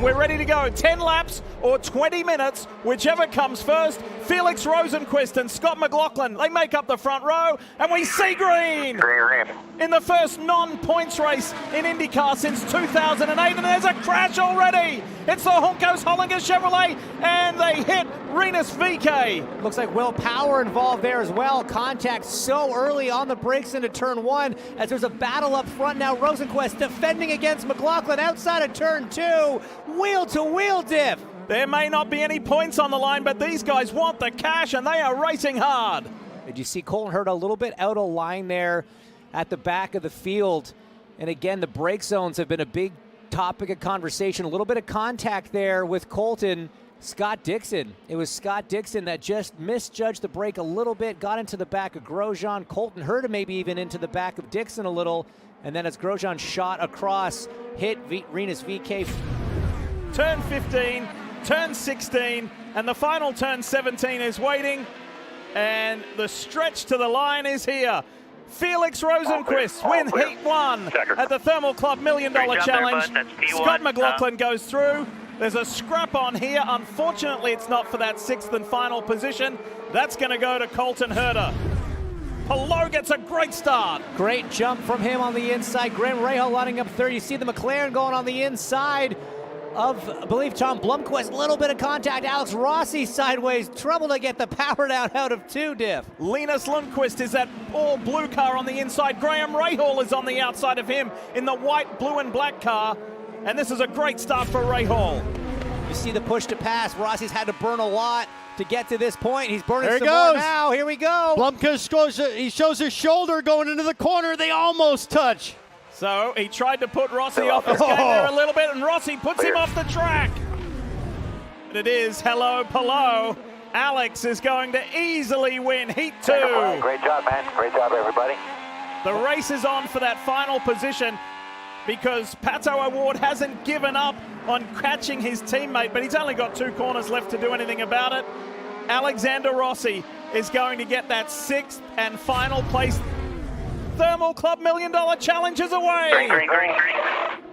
We're ready to go. 10 laps or 20 minutes, whichever comes first. Felix Rosenqvist and Scott McLaughlin, they make up the front row, and we see green in the first non-points race in IndyCar since 2008, and there's a crash already. It's the Juncos Hollinger Chevrolet, and they hit Rinus VeeKay. Looks like Will Power involved there as well. Contact so early on the brakes into turn one as there's a battle up front now. Rosenqvist defending against McLaughlin outside of turn two. Wheel-to-wheel diff. There may not be any points on the line, but these guys want the cash, and they are racing hard. Did you see Colton Herta a little bit out of line there at the back of the field? And again, the brake zones have been a big topic of conversation. A little bit of contact there with Colton. Scott Dixon. It was Scott Dixon that just misjudged the brake a little bit, got into the back of Grosjean. Colton Herta maybe even into the back of Dixon a little. And then as Grosjean shot across, hit Rinus VeeKay. Turn 15, turn 16, and the final turn 17 is waiting. And the stretch to the line is here. Felix Rosenqvist wins Heat 1 at the Thermal Club $1 Million Challenge. Scott McLaughlin goes through. There's a scrap on here. Unfortunately, it's not for that 6th and final position. That's going to go to Colton Herta. Palou gets a great start. Great jump from him on the inside. Graham Rahal lining up third. You see the McLaren going on the inside of, I believe, Tom Blomqvist. A little bit of contact. Alex Rossi sideways. Trouble to get the power down out of two diff. Linus Lundqvist is that all blue car on the inside. Graham Rahal is on the outside of him in the white, blue, and black car. And this is a great start for Rahal. You see the push to pass. Rossi's had to burn a lot to get to this point. He's burning some more now. Here we go. Blomqvist goes, he shows his shoulder going into the corner. They almost touch. So he tried to put Rossi off his game there a little bit, and Rossi puts him off the track. And it is hello, Palou. Alex is going to easily win Heat 2. Great job, man. Great job, everybody. The race is on for that final position because Pato O'Ward hasn't given up on catching his teammate, but he's only got 2 corners left to do anything about it. Alexander Rossi is going to get that 6th and final place. Thermal Club $1 Million Challenge is away.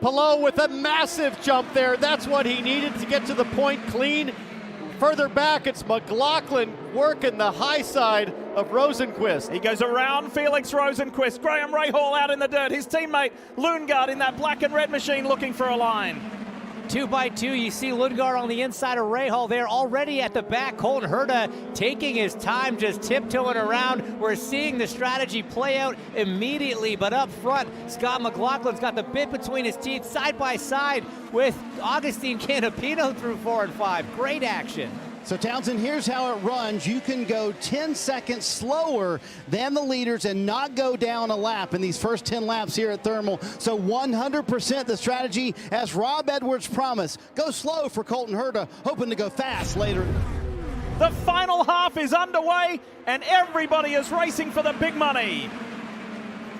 Palou with a massive jump there. That's what he needed to get to the point clean. Further back, it's McLaughlin working the high side of Rosenqvist. He goes around Felix Rosenqvist. Graham Rahal out in the dirt. His teammate Lundgaard in that black and red machine looking for a line. 2 by 2, you see Lundgaard on the inside of Rahal there already at the back. Colton Herta taking his time, just tiptoeing around. We're seeing the strategy play out immediately, but up front, Scott McLaughlin's got the bit between his teeth side by side with Agustin Canapino through 4 and 5. Great action. So Townsend, here's how it runs. You can go 10 seconds slower than the leaders and not go down a lap in these first 10 laps here at Thermal. So 100% the strategy, as Rob Edwards promised. Go slow for Colton Herta, hoping to go fast later. The final half is underway, and everybody is racing for the big money.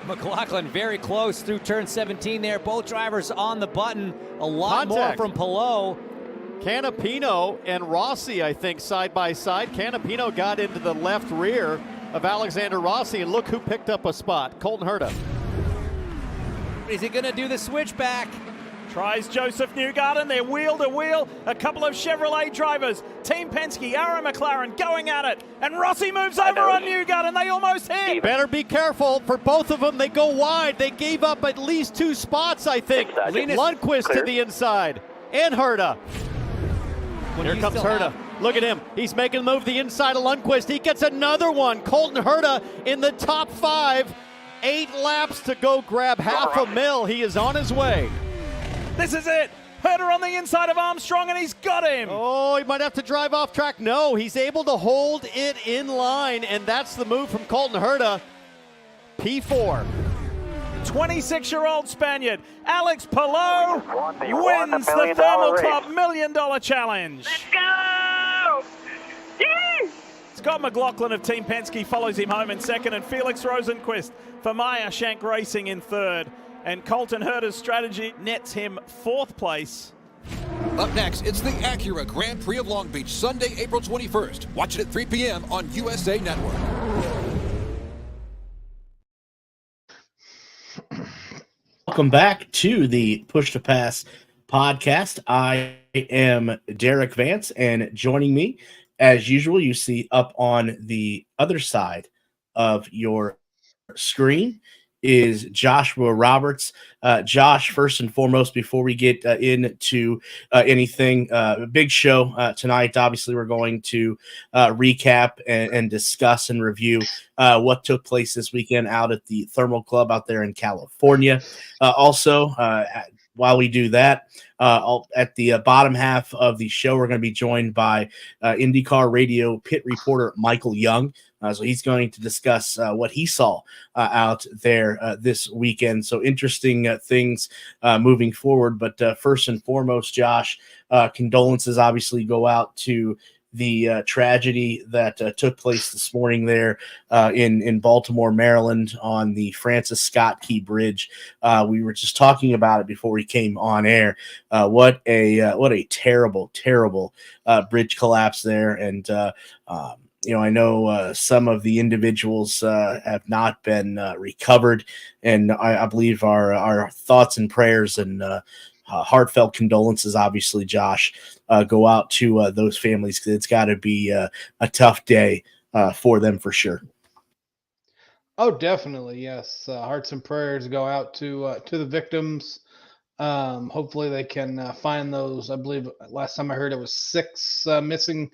McLaughlin very close through turn 17 there. Both drivers on the button. A lot more from Palou. Canapino and Rossi, I think, side by side. Canapino got into the left rear of Alexander Rossi, and look who picked up a spot. Colton Herta. Is he going to do the switchback? Tries Joseph Newgarden. They're wheel to wheel. A couple of Chevrolet drivers. Team Penske, Aaron McLaren going at it. And Rossi moves over on Newgarden. They almost hit. Better be careful for both of them. They go wide. They gave up at least 2 spots, I think. Lundqvist to the inside. And Herta. Here comes Herta. Look at him. He's making the move the inside of Lundqvist. He gets another one. Colton Herta in the top 5. 8 laps to go grab $500,000. He is on his way. This is it. Herta on the inside of Armstrong, and he's got him. Oh, he might have to drive off track. No, he's able to hold it in line, and that's the move from Colton Herta. P4. 26-year-old Spaniard Alex Palou wins the Thermal Club $1 Million Challenge. Let's go! Yee! Scott McLaughlin of Team Penske follows him home in second, and Felix Rosenqvist for Meyer Shank Racing in third. And Colton Herta's strategy nets him 4th place. Up next, it's the Acura Grand Prix of Long Beach, Sunday, April 21st. Watch it at 3 p.m. on USA Network. Welcome back to the Push to Pass podcast. I am Derek Vance, and joining me, as usual, you see up on the other side of your screen is Joshua Roberts. Josh, first and foremost, before we get into anything, big show tonight. Obviously, we're going to recap and discuss and review what took place this weekend out at the Thermal Club out there in California. Also, while we do that, at the bottom half of the show, we're going to be joined by IndyCar Radio pit reporter Michael Young. So he's going to discuss what he saw out there this weekend. So interesting things moving forward. But first and foremost, Josh, condolences obviously go out to the tragedy that took place this morning there in Baltimore, Maryland, on the Francis Scott Key Bridge. We were just talking about it before we came on air. What a terrible, terrible bridge collapse there, and I know some of the individuals have not been recovered, and I believe our thoughts and prayers and heartfelt condolences, obviously, Josh, go out to those families, because it's got to be a tough day for them for sure. Oh, definitely, yes. Hearts and prayers go out to the victims. Hopefully, they can find those. I believe last time I heard it was six missing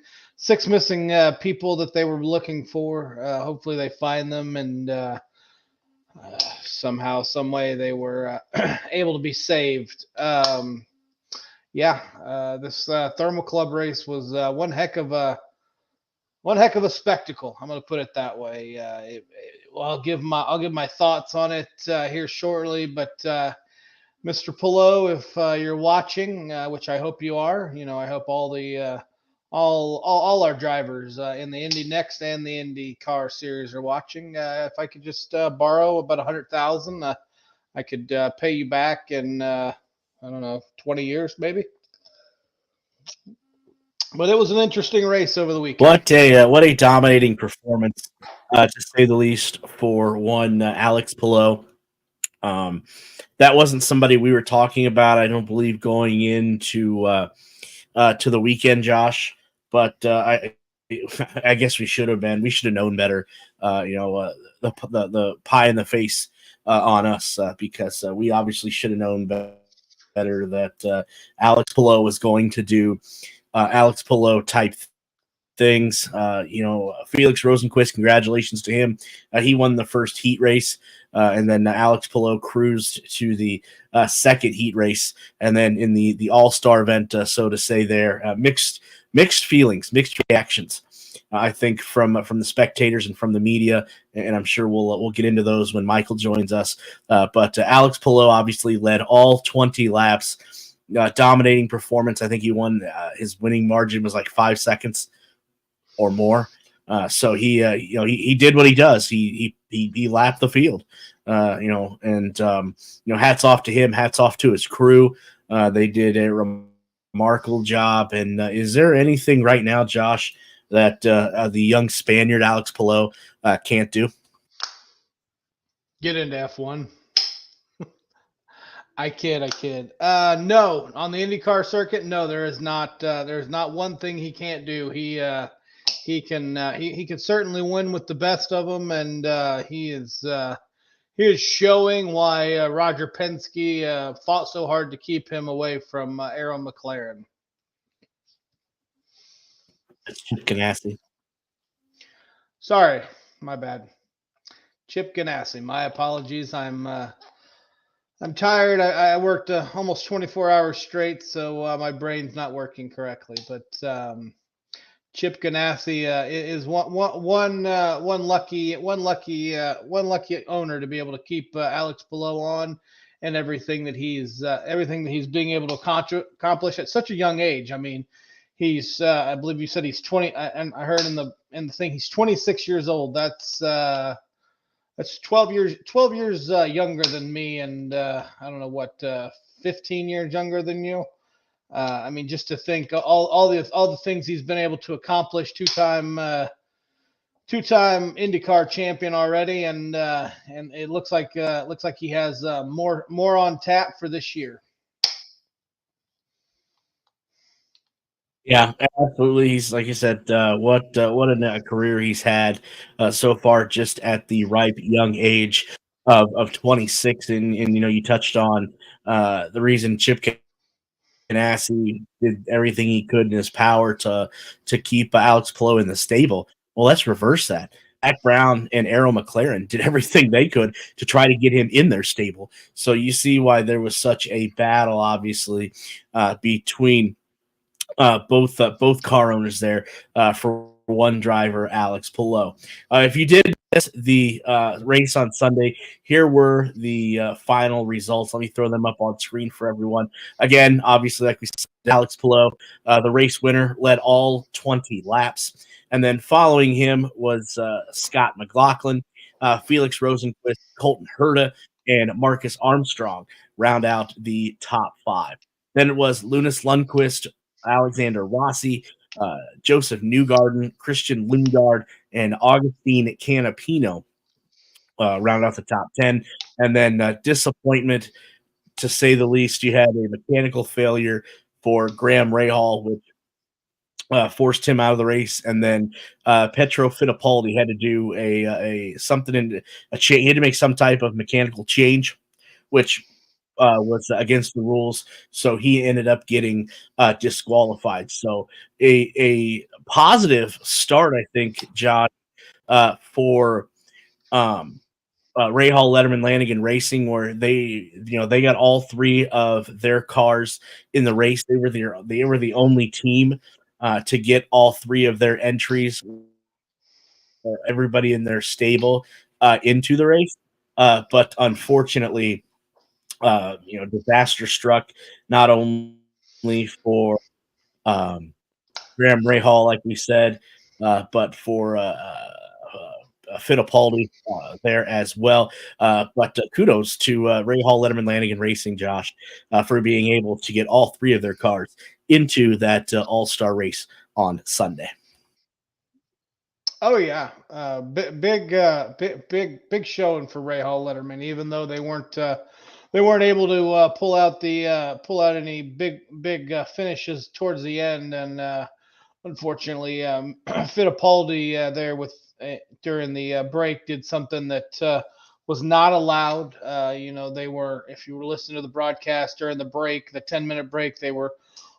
people that they were looking for. Hopefully, they find them, and somehow, some way, they were able to be saved. This Thermal Club race was one heck of a spectacle. I'm going to put it that way. I'll give my thoughts on it here shortly, but Mr. Pillow, if you're watching, which I hope you are, I hope all the all our drivers in the Indy Next and the Indy Car Series are watching. If I could just borrow about 100,000, I could pay you back in I don't know, 20 years maybe. But it was an interesting race over the weekend. What a dominating performance, to say the least, for one Alex Pillow. That wasn't somebody we were talking about, I don't believe, going into to the weekend, Josh. But I guess we should have been. We should have known better. The pie in the face on us, because we obviously should have known better that Alex Pillow was going to do Alex Pillow type things. Felix Rosenquist, congratulations to him. He won the first heat race, and then Alex Pillow cruised to the second heat race, and then in the all-star event, so to say, there mixed feelings, mixed reactions. I think from the spectators and from the media, and I'm sure we'll get into those when Michael joins us. But Alex Pillow obviously led all 20 laps. Dominating performance. I think he won. His winning margin was like 5 seconds or more. So he did what he does. He lapped the field. Hats off to him. Hats off to his crew. They did a remarkable job. And is there anything right now, Josh, that the young Spaniard Alex Pillow can't do? Get into F1. I kid. No, on the IndyCar circuit, no, there is not. There's not one thing he can't do. He can certainly win with the best of them, and he is showing why Roger Penske fought so hard to keep him away from Aaron McLaren. Chip Ganassi. Sorry, my bad. Chip Ganassi. My apologies. I'm tired. I worked almost 24 hours straight, so my brain's not working correctly. But Chip Ganassi is one lucky owner to be able to keep Alex Pillow on, and everything that he's being able to accomplish at such a young age. I mean, he's I believe you said he's 20, and I heard in the thing he's 26 years old. That's 12 years younger than me, and I don't know what 15 years younger than you. I mean, just to think all the things he's been able to accomplish. Two-time IndyCar champion already, and it looks like he has more on tap for this year. Yeah, absolutely. He's like you said, what a career he's had so far, just at the ripe young age of 26. And you touched on the reason Chip Ganassi did everything he could in his power to keep Alex Palou in the stable. Well, let's reverse that. Zach Brown and Arrow McLaren did everything they could to try to get him in their stable. So you see why there was such a battle, obviously, between both car owners there for one driver, Alex Palou. If you did miss the race on Sunday, here were the final results. Let me throw them up on screen for everyone. Again, obviously, like we said, Alex Palou, the race winner, led all 20 laps. And then following him was Scott McLaughlin, Felix Rosenquist, Colton Herta, and Marcus Armstrong round out the top five. Then it was Lunas Lundquist, Alexander Rossi, Joseph Newgarden, Christian Lundgaard, and Augustine Canapino round out the top 10. And then disappointment, to say the least, you had a mechanical failure for Graham Rahal, which forced him out of the race. And then Petro Fittipaldi had to do a something in a change. He had to make some type of mechanical change, which was against the rules, so he ended up getting disqualified. So a positive start, I think, John, for Rahal, Letterman, Lanigan Racing, where they got all three of their cars in the race. They were the only team to get all three of their entries, everybody in their stable into the race. But unfortunately, disaster struck not only for Graham Rahal, like we said, but for Fittipaldi there as well. But kudos to Rahal, Letterman, Lanigan Racing, Josh, for being able to get all three of their cars into that all-star race on Sunday. Oh yeah, big showing for Rahal Letterman. Even though they weren't able to pull out any big finishes towards the end, and unfortunately, Fittipaldi there with during the break did something that was not allowed. They were, if you were listening to the broadcast during the break, the 10-minute break, they were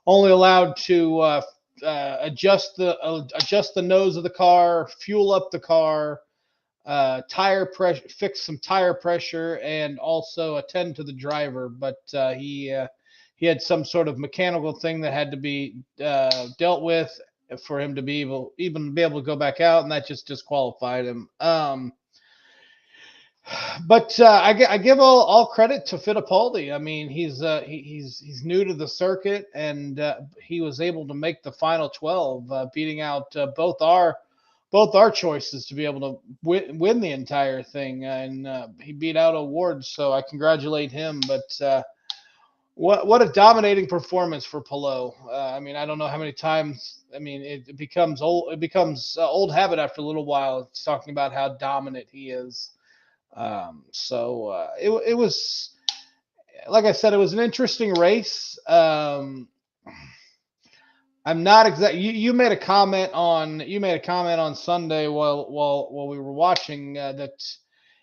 only allowed to adjust the nose of the car, fuel up the car, tire pressure, fix some tire pressure, and also attend to the driver. But he had some sort of mechanical thing that had to be dealt with for him to be able to go back out, and that just disqualified him. But I give all credit to Fittipaldi. I mean, he's new to the circuit, and he was able to make the final 12, beating out both our choices to be able to win the entire thing, and he beat out Awards. So I congratulate him. But what a dominating performance for Palou. I mean, I don't know how many times. I mean, it becomes old habit after a little while. It's talking about how dominant he is. It was, like I said, it was an interesting race. I'm not exact. You made a comment on Sunday while we were watching that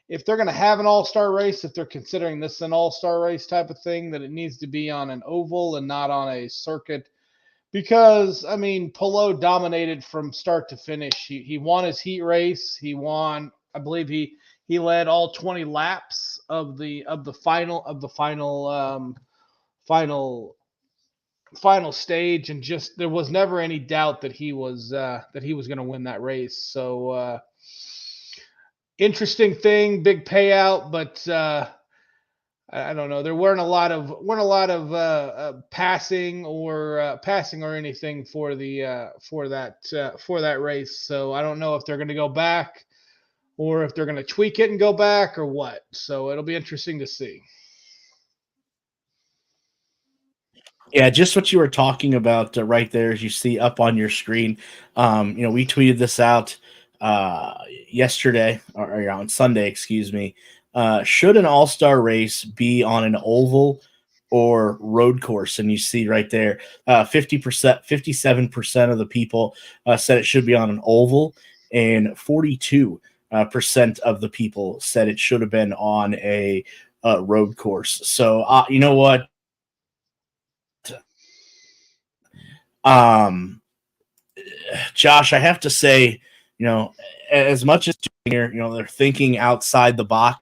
if they're going to have an all-star race, if they're considering this an all-star race type of thing, that it needs to be on an oval and not on a circuit. Because I mean, Palou dominated from start to finish. He won his heat race. He won. I believe he led all 20 laps of the final stage, and just there was never any doubt that he was going to win that race. So interesting thing, big payout, but I don't know. There weren't a lot of passing or anything for that race. So I don't know if they're going to go back or if they're going to tweak it and go back or what. So it'll be interesting to see. Yeah, just what you were talking about right there, as you see up on your screen. We tweeted this out yesterday or on Sunday, excuse me. Should an all-star race be on an oval or road course. And you see right there, 50%, 57% of the people said it should be on an oval, and 42% of the people said it should have been on a road course. So you know what? Josh, I have to say, as much as here, they're thinking outside the box,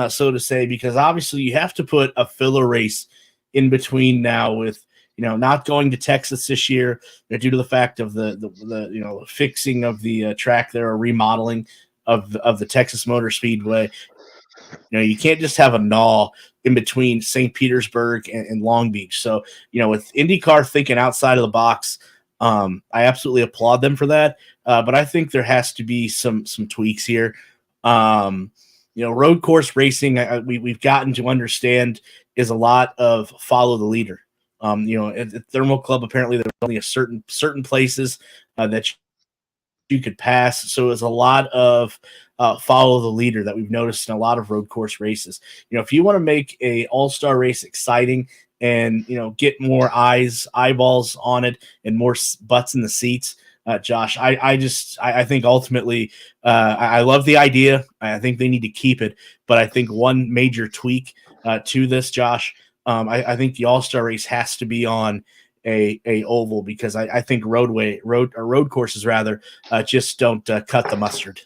so to say, because obviously you have to put a filler race in between now with, not going to Texas this year due to the fact of the fixing of the track there, or remodeling of the Texas Motor Speedway. You can't just have a gnaw in between St. Petersburg and Long Beach. So, with IndyCar thinking outside of the box, I absolutely applaud them for that. But I think there has to be some tweaks here. Road course racing, we've gotten to understand, is a lot of follow the leader. At Thermal Club, apparently there's only a certain places that you could pass. So it's a lot of follow the leader that we've noticed in a lot of road course races. If you want to make a all-star race exciting and, get more eyeballs on it and more butts in the seats, Josh, I think ultimately I love the idea. I think they need to keep it, but I think one major tweak to this, Josh, I think the all-star race has to be on a oval, because I think road courses rather just don't cut the mustard.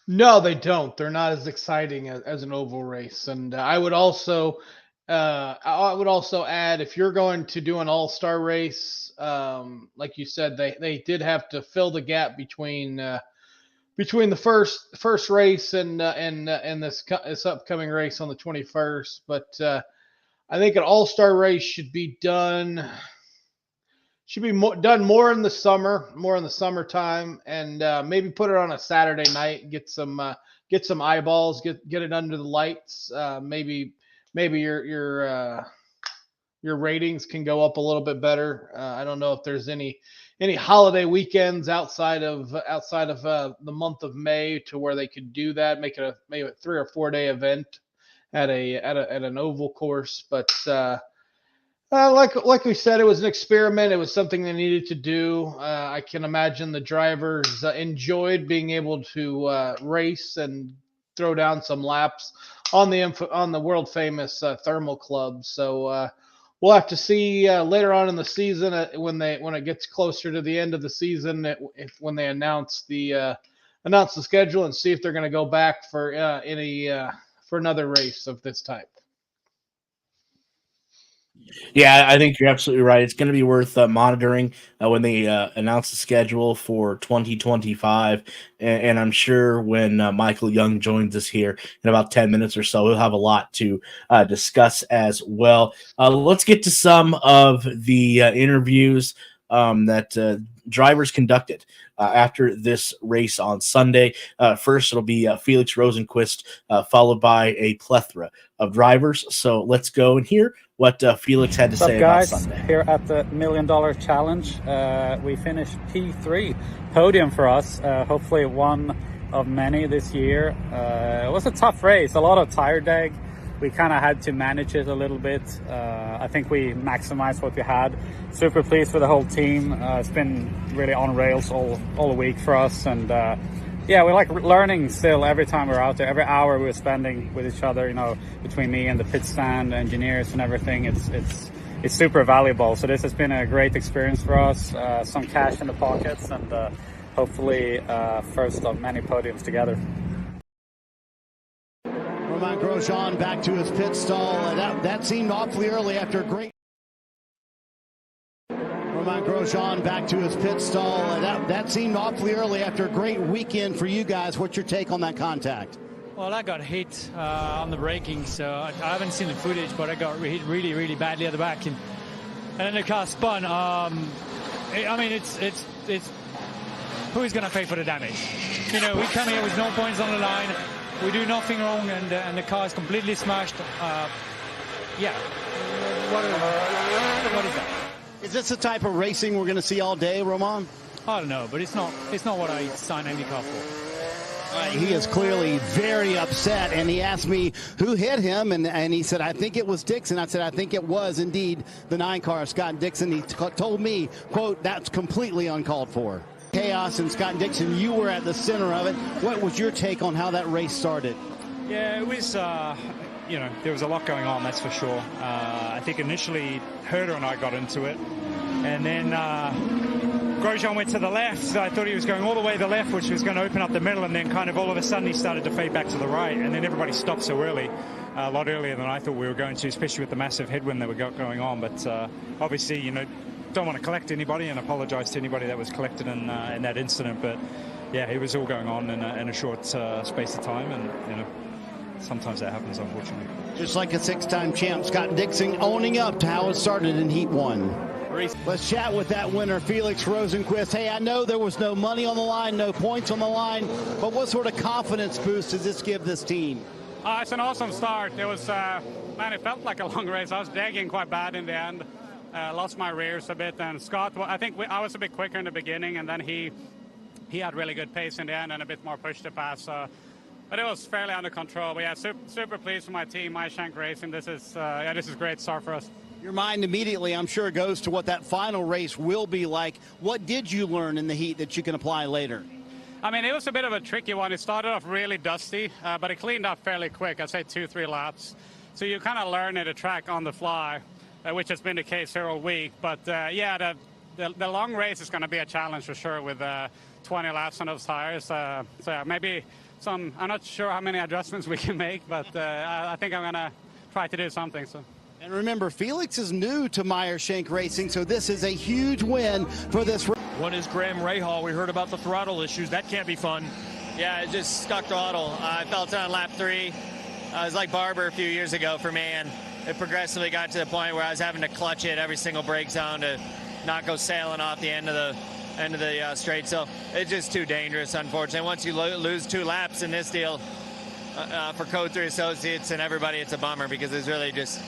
No, they don't. They're not as exciting as an oval race. And I would also add, if you're going to do an all-star race, like you said, they did have to fill the gap between the first race and this upcoming race on the 21st. But I think an all-star race should be done more in the summertime, and maybe put it on a Saturday night, get some eyeballs, get it under the lights. Maybe your ratings can go up a little bit better. I don't know if there's any holiday weekends outside of the month of May to where they could do that, make it maybe a 3 or 4 day event at an oval course. But like we said, it was an experiment. It was something they needed to do. I can imagine the drivers enjoyed being able to race and throw down some laps on the world famous Thermal Club. So we'll have to see later on in the season when it gets closer to the end of the season, when they announce the schedule, and see if they're going to go back for another race of this type. Yeah, I think you're absolutely right. It's going to be worth monitoring when they announce the schedule for 2025. And I'm sure when Michael Young joins us here in about 10 minutes or so, we'll have a lot to discuss as well. Let's get to some of the interviews that drivers conducted after this race on Sunday. First, it'll be Felix Rosenqvist, followed by a plethora of drivers. So let's go and hear what Felix had to say about Sunday. Here at the $1 Million Challenge, we finished P3, podium for us. Hopefully one of many this year. It was a tough race, a lot of tire drag. We kind of had to manage it a little bit. I think we maximized what we had. Super pleased with the whole team. It's been really on rails all week for us. And yeah, we like learning still every time we're out there. Every hour we're spending with each other, between me and the pit stand, engineers and everything. It's super valuable. So this has been a great experience for us. Some cash in the pockets, and hopefully first of many podiums together. Romain Grosjean back to his pit stall. That seemed awfully early after a great. Romain Grosjean back to his pit stall. That seemed awfully early after a great weekend for you guys. What's your take on that contact? Well, I got hit on the braking, so I haven't seen the footage, but I got hit really, really badly at the back, and then the car spun. I mean, it's who's going to pay for the damage? We come here with no points on the line. We do nothing wrong, and the car is completely smashed. Yeah. What is that? Is this the type of racing we're going to see all day, Romain? I don't know, but it's not what I signed IndyCar for. He is clearly very upset, and he asked me who hit him, and he said, I think it was Dixon. I said, I think it was indeed the 9 car, Scott Dixon. He told me, quote, that's completely uncalled for. Chaos, and Scott Dixon, you were at the center of it. What was your take on how that race started? Yeah, it was, you know, there was a lot going on, that's for sure. I think initially Herder and I got into it, and then Grosjean went to the left, so I thought he was going all the way to the left, which was going to open up the middle, and then kind of all of a sudden he started to fade back to the right, and then everybody stopped so early, a lot earlier than I thought we were going to, especially with the massive headwind that we got going on. But obviously, you know, don't want to collect anybody and apologize to anybody that was collected in that incident, but yeah, it was all going on in a short space of time, and you know, sometimes that happens, unfortunately. Just like a 6-time champ, Scott Dixon owning up to how it started in Heat 1. Let's chat with that winner, Felix Rosenqvist. Hey, I know there was no money on the line, no points on the line, but what sort of confidence boost does this give this team? It's an awesome start. It was, man, it felt like a long race. I was dragging quite bad in the end. Lost my rears a bit, and Scott, I think I was a bit quicker in the beginning, and then he had really good pace in the end and a bit more push to pass. But it was fairly under control. But yeah, super pleased with my team, My Shank Racing. This is a great start for us. Your mind immediately, I'm sure, goes to what that final race will be like. What did you learn in the heat that you can apply later? I mean, it was a bit of a tricky one. It started off really dusty, but it cleaned up fairly quick. I'd say 2-3 laps. So you kind of learn at a track on the fly, which has been the case here all week. But yeah, the long race is going to be a challenge for sure with 20 laps on those tires. So yeah, maybe I'm not sure how many adjustments we can make, but I think I'm going to try to do something. So. And remember, Felix is new to Meyer Shank Racing, so this is a huge win for this race. One is Graham Rahal. We heard about the throttle issues. That can't be fun. Yeah, it just stuck throttle. I felt it on lap 3. It was like Barber a few years ago for me, and it progressively got to the point where I was having to clutch it every single brake zone to not go sailing off the end of the straight. So it's just too dangerous, unfortunately. Once you lose 2 laps in this deal for Code 3 Associates and everybody, it's a bummer because it's really just,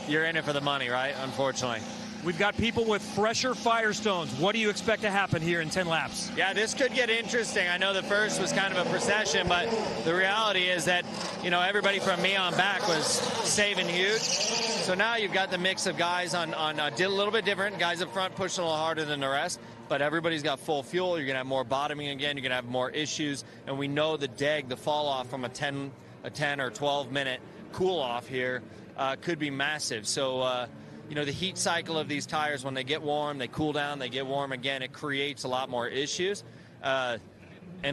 you're in it for the money, right? Unfortunately. We've got people with fresher Firestones. What do you expect to happen here in 10 laps? Yeah, this could get interesting. I know the first was kind of a procession, but the reality is that, you know, everybody from me on back was saving huge. So now you've got the mix of guys on a little bit different. Guys up front pushing a little harder than the rest, but everybody's got full fuel. You're going to have more bottoming again. You're going to have more issues. And we know the deg, the fall off from a 10 or 12 minute cool off here could be massive. So, you know, the heat cycle of these tires, when they get warm, they cool down, they get warm again, it creates a lot more issues. And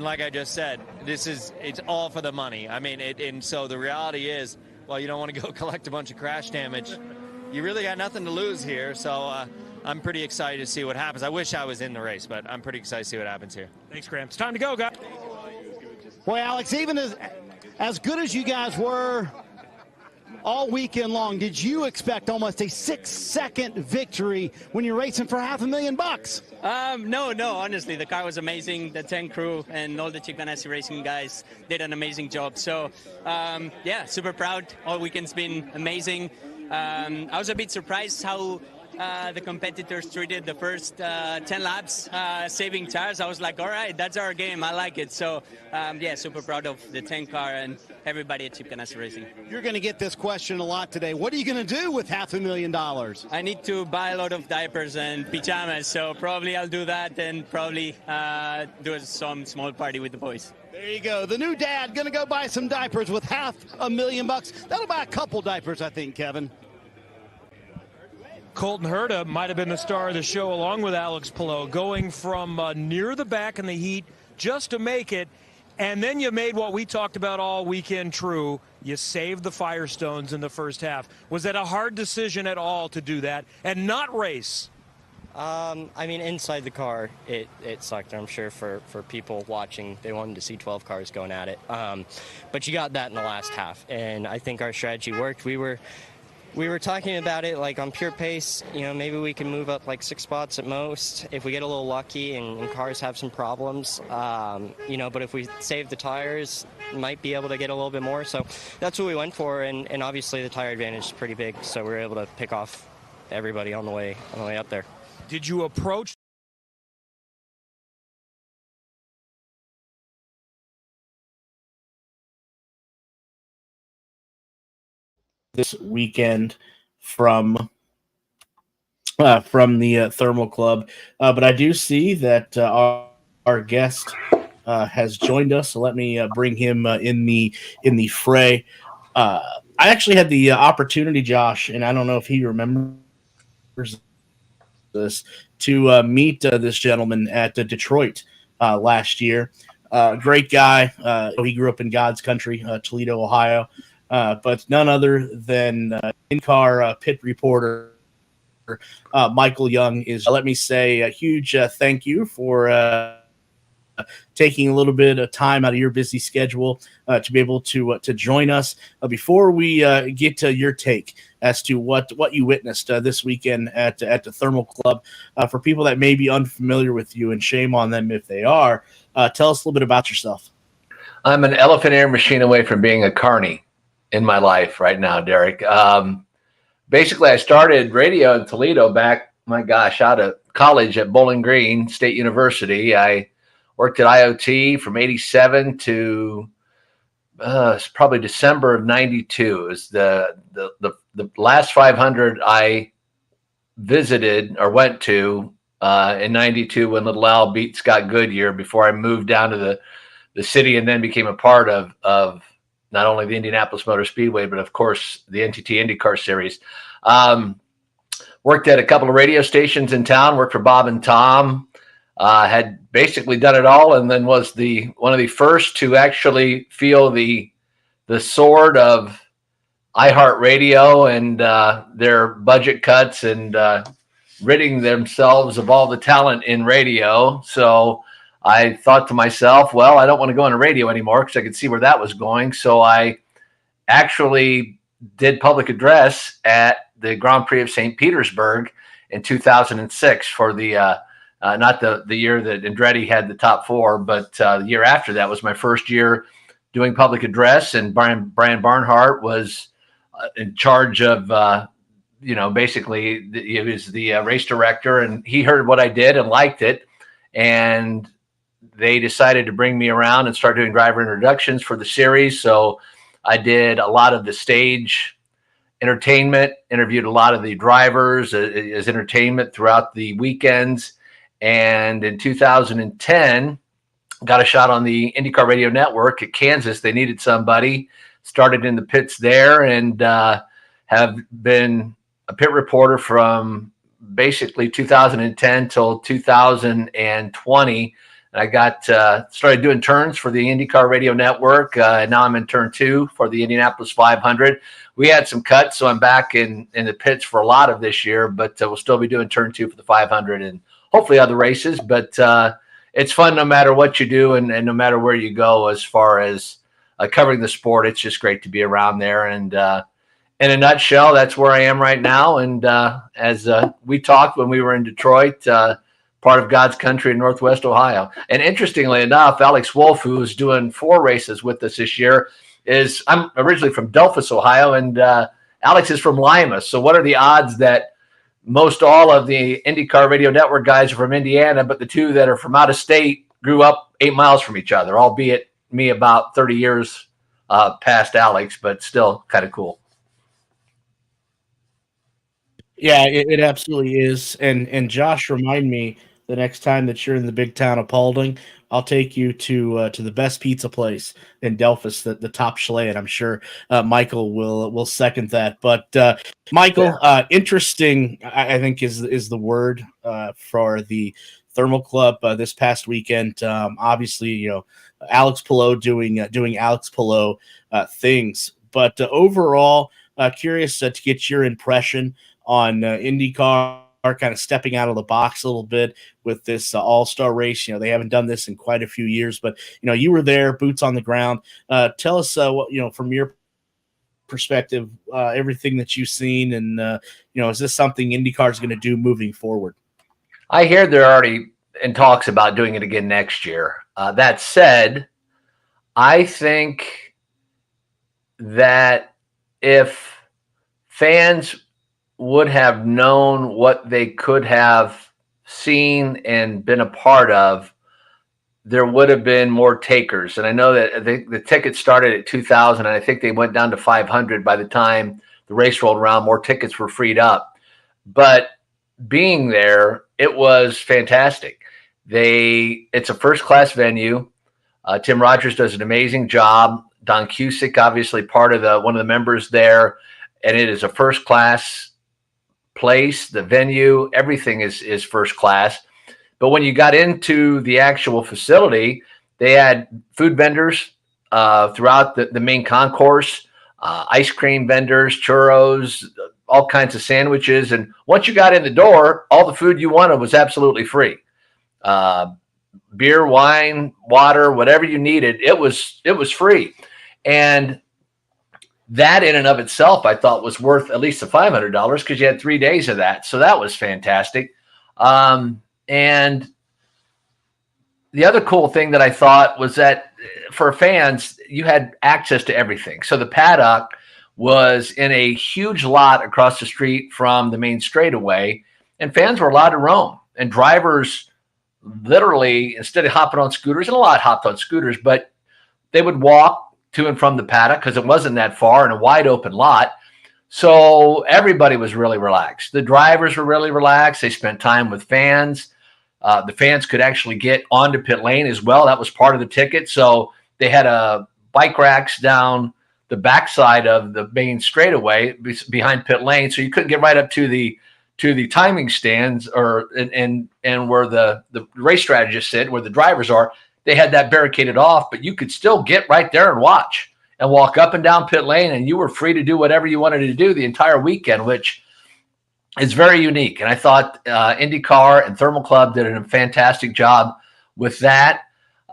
like I just said, it's all for the money. I mean, and so the reality is, well, you don't want to go collect a bunch of crash damage. You really got nothing to lose here. So I'm pretty excited to see what happens. I wish I was in the race, but I'm pretty excited to see what happens here. Thanks, Graham. It's time to go, guys. Boy, Alex, even as good as you guys were all weekend long, did you expect almost a 6-second victory when you're racing for $500,000? No, honestly, the car was amazing. The 10 crew and all the Chip Ganassi Racing guys did an amazing job. So, yeah, super proud. All weekend's been amazing. I was a bit surprised how the competitors treated the first 10 laps, saving tires. I was like, all right, that's our game. I like it. So, yeah, super proud of the 10 car and everybody at Chip Ganassi Racing. You're going to get this question a lot today. What are you going to do with $500,000? I need to buy a lot of diapers and pajamas, so probably I'll do that and probably do some small party with the boys. There you go. The new dad going to go buy some diapers with $500,000. That'll buy a couple diapers, I think, Kevin. Colton Herta might have been the star of the show along with Alex Palou, going from near the back in the heat just to make it. And then you made what we talked about all weekend true. You saved the Firestones in the first half. Was that a hard decision at all to do that and not race? I mean, inside the car, it sucked. I'm sure for people watching, they wanted to see 12 cars going at it. But you got that in the last half, and I think our strategy worked. We were talking about it like on pure pace, you know, maybe we can move up like 6 spots at most if we get a little lucky and cars have some problems, you know, but if we save the tires, might be able to get a little bit more. So that's what we went for, and obviously the tire advantage is pretty big, so we were able to pick off everybody on the way up there. Did you approach this weekend from the Thermal Club. But I do see that our guest has joined us, so let me bring him in the fray. I actually had the opportunity, Josh, and I don't know if he remembers this, to meet this gentleman at Detroit last year. Great guy. He grew up in God's country, Toledo, Ohio. But none other than in-car pit reporter Michael Young is. Let me say a huge thank you for taking a little bit of time out of your busy schedule to be able to join us. Before we get to your take as to what you witnessed this weekend at the Thermal Club, for people that may be unfamiliar with you, and shame on them if they are, tell us a little bit about yourself. I'm an elephant air machine away from being a carny in my life right now, Derek. Basically, I started radio in Toledo back, my gosh, out of college at Bowling Green State University. I worked at IoT from 87 to it's probably December of 92. Is the last 500 I visited or went to in 92 when Little Al beat Scott Goodyear, before I moved down to the city and then became a part of not only the Indianapolis Motor Speedway, but of course the NTT IndyCar Series. Worked at a couple of radio stations in town, worked for Bob and Tom, had basically done it all, and then was one of the first to actually feel the sword of iHeartRadio and their budget cuts and ridding themselves of all the talent in radio. So I thought to myself, well, I don't want to go into radio anymore, because I could see where that was going. So I actually did public address at the Grand Prix of St. Petersburg in 2006 for the not the year that Andretti had the top four, but the year after that was my first year doing public address, and Brian Barnhart was in charge of basically he was the race director, and he heard what I did and liked it, and they decided to bring me around and start doing driver introductions for the series. So I did a lot of the stage entertainment, interviewed a lot of the drivers as entertainment throughout the weekends. And in 2010, got a shot on the IndyCar Radio Network at Kansas. They needed somebody, started in the pits there, and have been a pit reporter from basically 2010 till 2020. I got started doing turns for the IndyCar Radio Network. Now I'm in turn 2 for the Indianapolis 500. We had some cuts, so I'm back in the pits for a lot of this year, but we'll still be doing turn 2 for the 500 and hopefully other races. But it's fun no matter what you do and no matter where you go as far as covering the sport. It's just great to be around there. And in a nutshell, that's where I am right now. And as we talked when we were in Detroit, part of God's country in Northwest Ohio. And interestingly enough, Alex Wolf, who is doing 4 races with us this year, I'm originally from Delphus, Ohio, and Alex is from Lima. So what are the odds that most all of the IndyCar Radio Network guys are from Indiana, but the two that are from out of state grew up 8 miles from each other, albeit me about 30 years past Alex, but still kind of cool. Yeah, it absolutely is. And Josh, remind me the next time that you're in the big town of Paulding, I'll take you to the best pizza place in Delphus, the Top Schley. I'm sure Michael will second that. But Michael, interesting, I think is the word for the Thermal Club this past weekend. Obviously, Alex Palou doing Alex Palou things. But overall, curious to get your impression on IndyCar kind of stepping out of the box a little bit with this all-star race. They haven't done this in quite a few years, but you were there, boots on the ground. Tell us what from your perspective, everything that you've seen, and is this something IndyCar is going to do moving forward? I hear they're already in talks about doing it again next year. That said, I think that if fans would have known what they could have seen and been a part of, there would have been more takers. And I know that the tickets started at 2,000, and I think they went down to 500 by the time the race rolled around, more tickets were freed up. But being there, it was fantastic. It's a first-class venue. Tim Rogers does an amazing job. Don Cusick, obviously part of one of the members there, and it is a first-class place. The venue, everything is first class. But when you got into the actual facility, they had food vendors throughout the main concourse, ice cream vendors, churros, all kinds of sandwiches. And once you got in the door, all the food you wanted was absolutely free. Beer, wine, water, whatever you needed, it was free. And that in and of itself, I thought was worth at least the $500 because you had 3 days of that. So that was fantastic. And the other cool thing that I thought was that for fans, you had access to everything. So the paddock was in a huge lot across the street from the main straightaway, and fans were allowed to roam. And drivers literally, instead of hopping on scooters, and a lot hopped on scooters, but they would walk to and from the paddock because it wasn't that far in a wide open lot. So everybody was really relaxed. The drivers were really relaxed. They spent time with fans. The fans could actually get onto pit lane as well. That was part of the ticket. So they had bike racks down the backside of the main straightaway behind pit lane. So you couldn't get right up to the timing stands and where the race strategists sit, where the drivers are. They had that barricaded off, but you could still get right there and watch and walk up and down pit lane, and you were free to do whatever you wanted to do the entire weekend, which is very unique. And I thought IndyCar and Thermal Club did a fantastic job with that.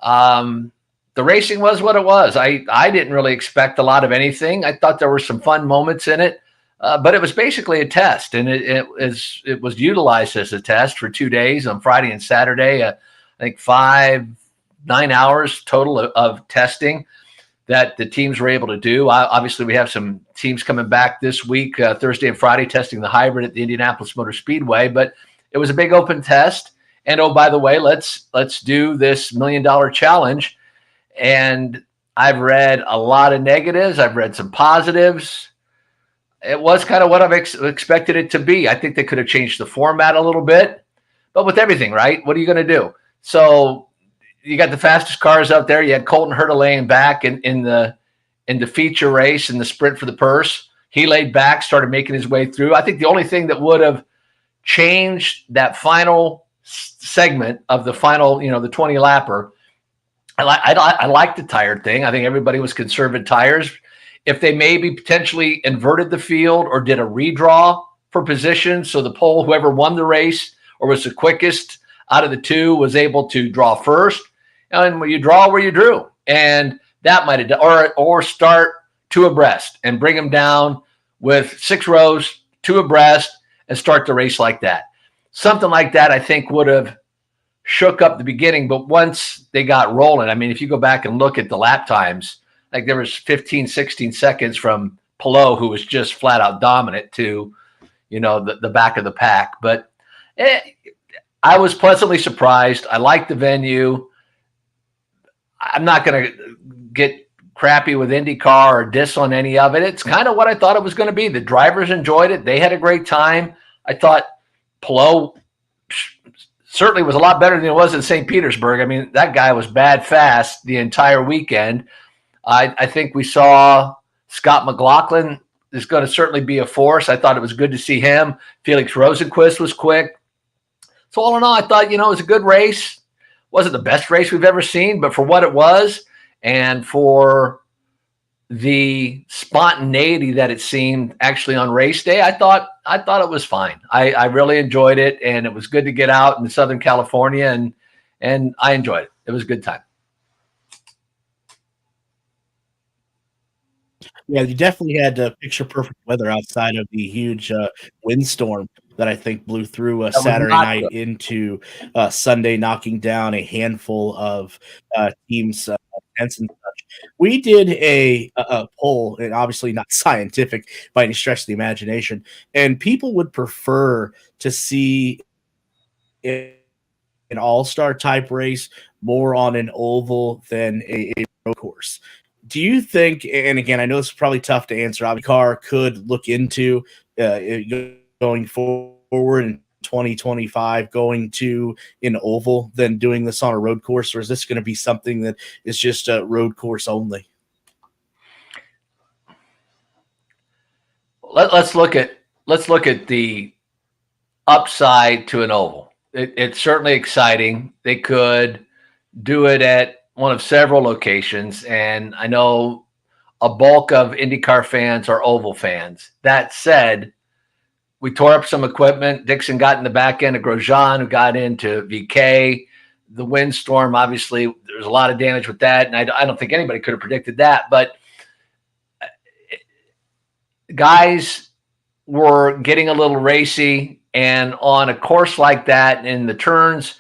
The racing was what it was. I didn't really expect a lot of anything. I thought there were some fun moments in it, but it was basically a test, and it was utilized as a test for 2 days on Friday and Saturday. I think 9 hours total of testing that the teams were able to do. Obviously, we have some teams coming back this week, Thursday and Friday, testing the hybrid at the Indianapolis Motor Speedway. But it was a big open test. And oh, by the way, let's do this $1 million challenge. And I've read a lot of negatives. I've read some positives. It was kind of what I've expected it to be. I think they could have changed the format a little bit. But with everything, right? What are you going to do? So you got the fastest cars out there. You had Colton Herta laying back in the feature race in the sprint for the purse. He laid back, started making his way through. I think the only thing that would have changed that final segment of the final, the 20 lapper, I like the tire thing. I think everybody was conservative tires. If they maybe potentially inverted the field or did a redraw for position, so the pole, whoever won the race or was the quickest out of the two was able to draw first. And when you draw where you drew, and that might have done, or start two abreast and bring them down with 6 rows, 2 abreast, and start the race like that. Something like that, I think, would have shook up the beginning. But once they got rolling, I mean, if you go back and look at the lap times, like there was 15, 16 seconds from Palou, who was just flat out dominant, to, the back of the pack. But I was pleasantly surprised. I liked the venue. I'm not going to get crappy with IndyCar or diss on any of it. It's kind of what I thought it was going to be. The drivers enjoyed it. They had a great time. I thought Palou certainly was a lot better than it was in St. Petersburg. I mean, that guy was bad fast the entire weekend. I think we saw Scott McLaughlin is going to certainly be a force. I thought it was good to see him. Felix Rosenqvist was quick. So all in all, I thought, it was a good race. Wasn't the best race we've ever seen, but for what it was and for the spontaneity that it seemed actually on race day, I thought it was fine. I really enjoyed it, and it was good to get out in Southern California, and I enjoyed it. It was a good time. Yeah, you definitely had picture perfect weather outside of the huge windstorm that I think blew through Saturday night into Sunday, knocking down a handful of teams' tents and such. We did a poll, and obviously not scientific by any stretch of the imagination, and people would prefer to see an all-star type race more on an oval than a road course. do you think, and again, I know this is probably tough to answer, obviously, car could look into going forward in 2025, going to an oval than doing this on a road course, or is this going to be something that is just a road course only? Let's look at the upside to an oval. It's certainly exciting. They could do it at one of several locations, and I know a bulk of IndyCar fans are oval fans. That said, we tore up some equipment. Dixon got in the back end of Grosjean, who got into VK. The windstorm, obviously, there's a lot of damage with that, and I don't think anybody could have predicted that. But guys were getting a little racy, and on a course like that, in the turns,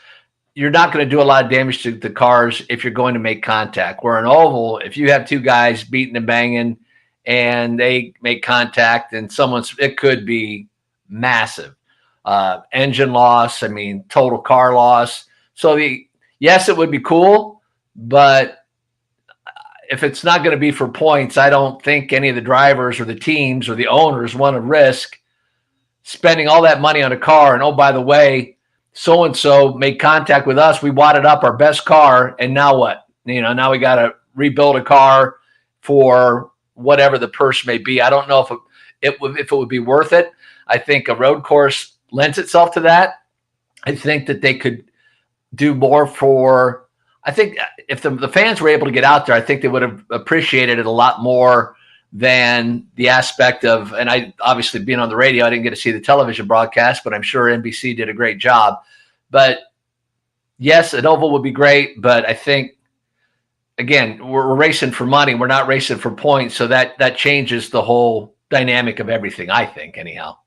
you're not going to do a lot of damage to the cars if you're going to make contact. Where an oval, if you have two guys beating and banging and they make contact and it could be massive. Engine loss, I mean, total car loss. So yes, it would be cool, but if it's not going to be for points, I don't think any of the drivers or the teams or the owners want to risk spending all that money on a car. And, oh, by the way, so-and-so made contact with us. We wadded up our best car, and now what? Now we got to rebuild a car for whatever the purse may be. I don't know if it would be worth it. I think a road course lends itself to that. I think that they could do more for – I think if the fans were able to get out there, I think they would have appreciated it a lot more than the aspect of, and I obviously being on the radio, I didn't get to see the television broadcast, but I'm sure NBC did a great job. But yes, an oval would be great, but I think, again, we're racing for money. We're not racing for points. So that changes the whole dynamic of everything, I think, anyhow.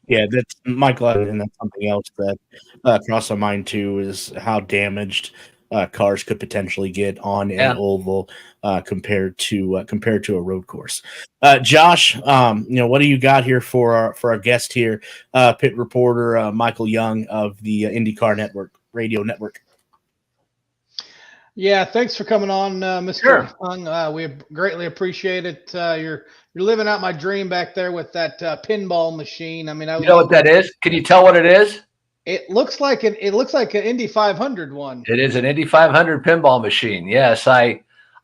Yeah, that's Michael, and that's something else that crossed my mind too, is how damaged cars could potentially get on an oval compared to a road course. Josh, what do you got here for our guest here, pit reporter Michael Young of the IndyCar Radio Network? Yeah, thanks for coming on, Mr. Young. We greatly appreciate it. You're living out my dream back there with that pinball machine. I mean, you know what that is? Can you tell what it is? It looks like an Indy 500 one. It is an Indy 500 pinball machine. Yes, I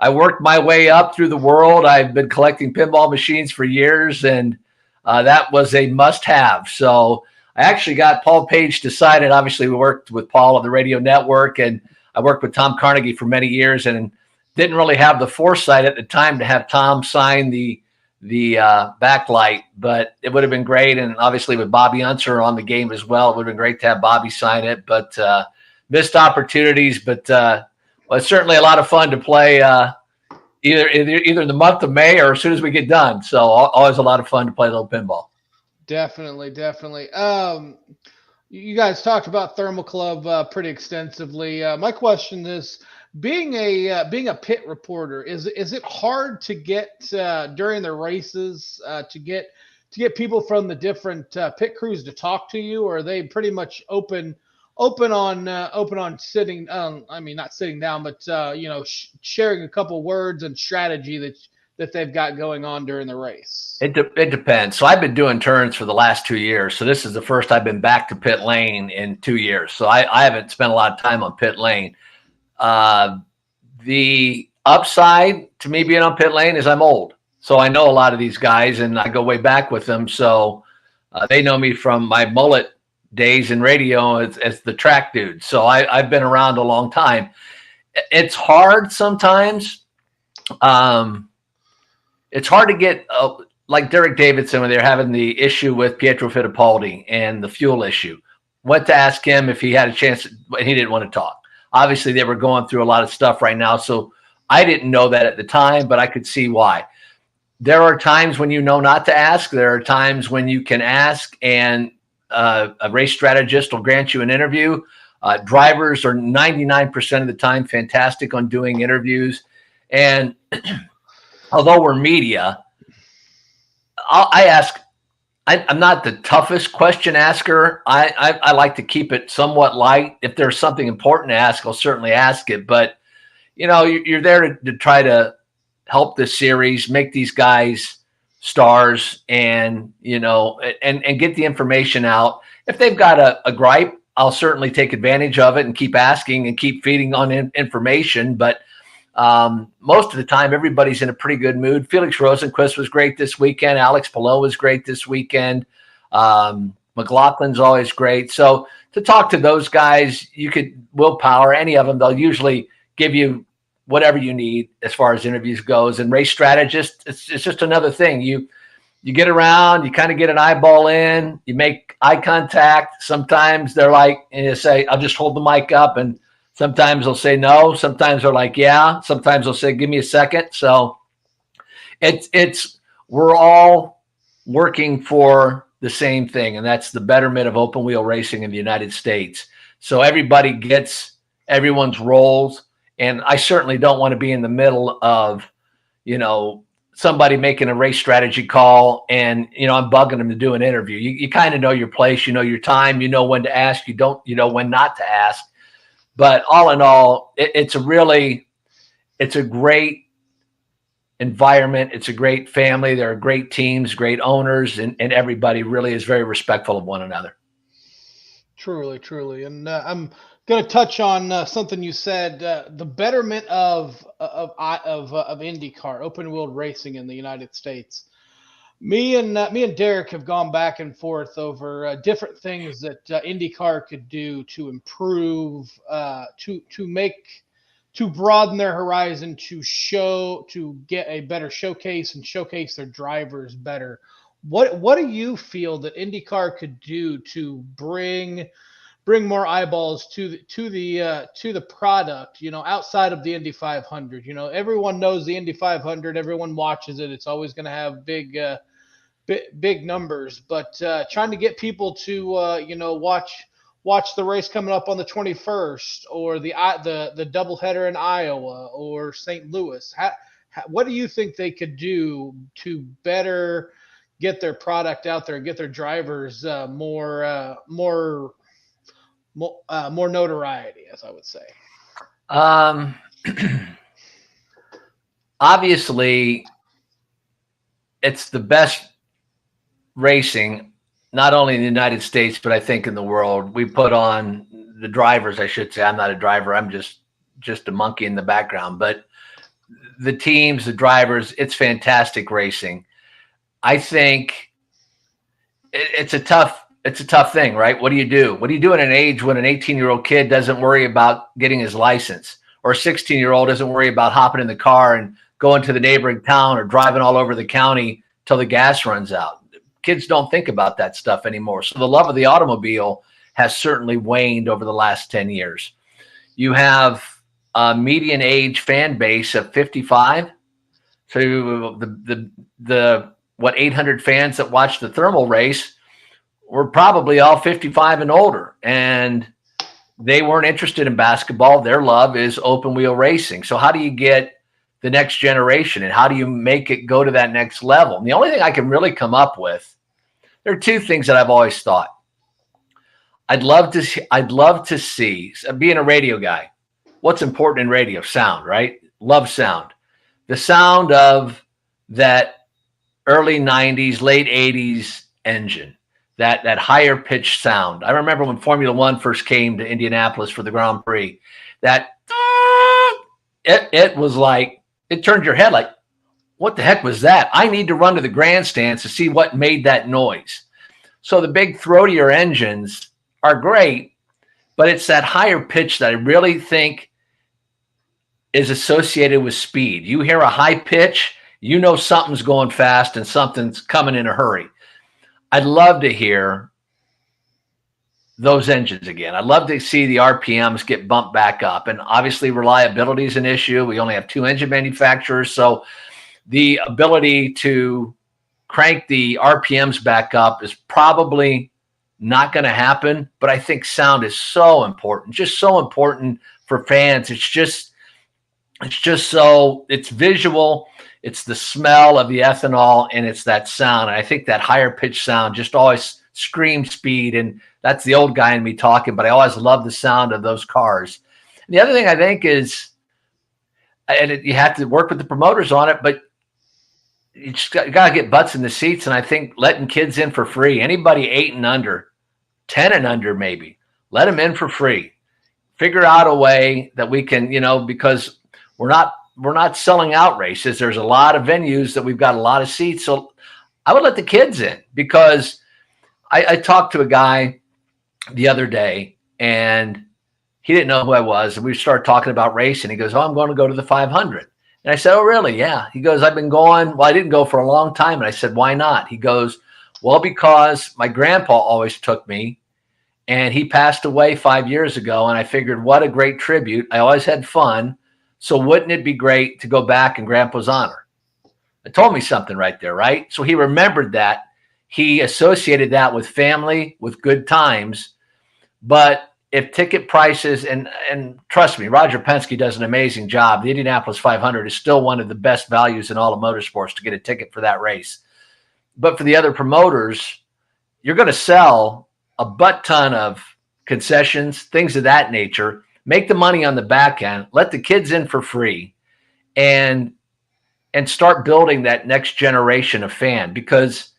worked my way up through the world. I've been collecting pinball machines for years, and that was a must-have. So I actually got Paul Page to sign it. Obviously, we worked with Paul on the radio network, and I worked with Tom Carnegie for many years, and didn't really have the foresight at the time to have Tom sign the backlight, but it would have been great. And obviously with Bobby Unser on the game as well, it would have been great to have Bobby sign it, but missed opportunities. But it's certainly a lot of fun to play either in the month of May or as soon as we get done. So always a lot of fun to play a little pinball. Definitely. You guys talked about Thermal Club pretty extensively. My question is, being a pit reporter, is it hard to get during the races to get people from the different pit crews to talk to you, or are they pretty much open on sitting? I mean, not sitting down, but sharing a couple words and strategy that they've got going on during the race? It depends. So I've been doing turns for the last 2 years. So this is the first I've been back to pit lane in 2 years. So I haven't spent a lot of time on pit lane. The upside to me being on pit lane is I'm old. So I know a lot of these guys, and I go way back with them. So they know me from my mullet days in radio as the track dude. So I've been around a long time. It's hard sometimes. It's hard to get like Derek Davidson when they're having the issue with Pietro Fittipaldi and the fuel issue. Went to ask him if he had a chance, and he didn't want to talk. Obviously, they were going through a lot of stuff right now, so I didn't know that at the time, but I could see why. There are times when you know not to ask. There are times when you can ask, and a race strategist will grant you an interview. Drivers are 99% of the time fantastic on doing interviews. And although we're media, I I'm not the toughest question asker. I like to keep it somewhat light. If there's something important to ask, I'll certainly ask it. But, you're there to try to help this series, make these guys stars, and, and get the information out. If they've got a gripe, I'll certainly take advantage of it and keep asking and keep feeding on information. But most of the time, everybody's in a pretty good mood. Felix Rosenquist was great this weekend. Alex Palou was great this weekend. McLaughlin's always great. So to talk to those guys, you could willpower any of them. They'll usually give you whatever you need as far as interviews goes. And race strategist, it's just another thing. You get around, you kind of get an eyeball in, you make eye contact. Sometimes they're like, and you say, I'll just hold the mic up, and sometimes they'll say no. Sometimes they're like, yeah. Sometimes they'll say, give me a second. So we're all working for the same thing, and that's the betterment of open wheel racing in the United States. So everybody gets everyone's roles, and I certainly don't want to be in the middle of, somebody making a race strategy call and, I'm bugging them to do an interview. You kind of know your place, your time, when to ask, you know when not to ask. But all in all, it's a great environment. It's a great family. There are great teams, great owners, and everybody really is very respectful of one another. Truly, truly. And I'm going to touch on something you said, the betterment of IndyCar, open wheel racing in the United States. Me and Derik have gone back and forth over different things that IndyCar could do to improve, to broaden their horizon, to get a better showcase and showcase their drivers better. What do you feel that IndyCar could do to bring more eyeballs to the product, outside of the Indy 500? Everyone knows the Indy 500, everyone watches it. It's always going to have big numbers, but trying to get people to watch the race coming up on the 21st, or the doubleheader in Iowa or St. Louis. What do you think they could do to better get their product out there, get their drivers more notoriety, as I would say? Obviously, it's the best racing, not only in the United States, but I think in the world. We put on the drivers, I should say. I'm not a driver. I'm just a monkey in the background. But the teams, the drivers, it's fantastic racing. I think it's a tough thing, right? What do you do? What do you do in an age when an 18-year-old kid doesn't worry about getting his license, or a 16-year-old doesn't worry about hopping in the car and going to the neighboring town or driving all over the county till the gas runs out? Kids don't think about that stuff anymore. So the love of the automobile has certainly waned over the last 10 years. You have a median age fan base of 55. So the 800 fans that watched the thermal race were probably all 55 and older, and they weren't interested in basketball. Their love is open wheel racing. So how do you get the next generation, and how do you make it go to that next level? And the only thing I can really come up with, there are two things that I've always thought. I'd love to see, being a radio guy, what's important in radio? Sound, right? Love sound. The sound of that early 90s, late 80s engine, that higher pitched sound. I remember when Formula One first came to Indianapolis for the Grand Prix, that it was like, it turned your head like, what the heck was that? I need to run to the grandstands to see what made that noise. So the big throatier engines are great, but it's that higher pitch that I really think is associated with speed. You hear a high pitch, you know something's going fast and something's coming in a hurry. I'd love to hear those engines again. I'd love to see the RPMs get bumped back up. And obviously reliability is an issue. We only have 2 engine manufacturers. So the ability to crank the RPMs back up is probably not going to happen. But I think sound is so important, just so important for fans. It's just it's visual, it's the smell of the ethanol, and it's that sound. And I think that higher pitch sound just always screams speed. And that's the old guy in me talking, but I always love the sound of those cars. And the other thing I think is, you have to work with the promoters on it, but you got to get butts in the seats. And I think letting kids in for free, anybody 8 and under, 10 and under, maybe let them in for free. Figure out a way that we can, because we're not selling out races. There's a lot of venues that we've got a lot of seats. So I would let the kids in, because I talked to a guy the other day and he didn't know who I was. And we started talking about racing. He goes, "Oh, I'm going to go to the 500. And I said, "Oh, really?" "Yeah." He goes, "I've been going." Well, I didn't go for a long time. And I said, "Why not?" He goes, "Well, because my grandpa always took me, and he passed away 5 years ago. And I figured, what a great tribute. I always had fun. So wouldn't it be great to go back in Grandpa's honor?" It told me something right there, right? So he remembered that. He associated that with family, with good times. But if ticket prices, and trust me, Roger Penske does an amazing job. The Indianapolis 500 is still one of the best values in all of motorsports to get a ticket for that race. But for the other promoters, you're going to sell a butt ton of concessions, things of that nature, make the money on the back end, let the kids in for free, and start building that next generation of fan. Because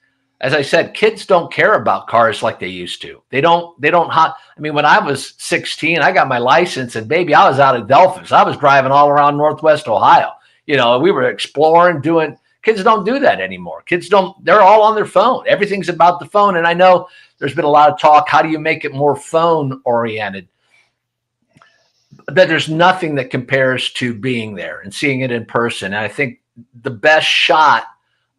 as I said, kids don't care about cars like they used to. They don't. I mean, when I was 16, I got my license, and baby, I was out of Delphus. I was driving all around Northwest Ohio. We were exploring, doing. Kids don't do that anymore. Kids don't. They're all on their phone. Everything's about the phone. And I know there's been a lot of talk. How do you make it more phone oriented? That there's nothing that compares to being there and seeing it in person. And I think the best shot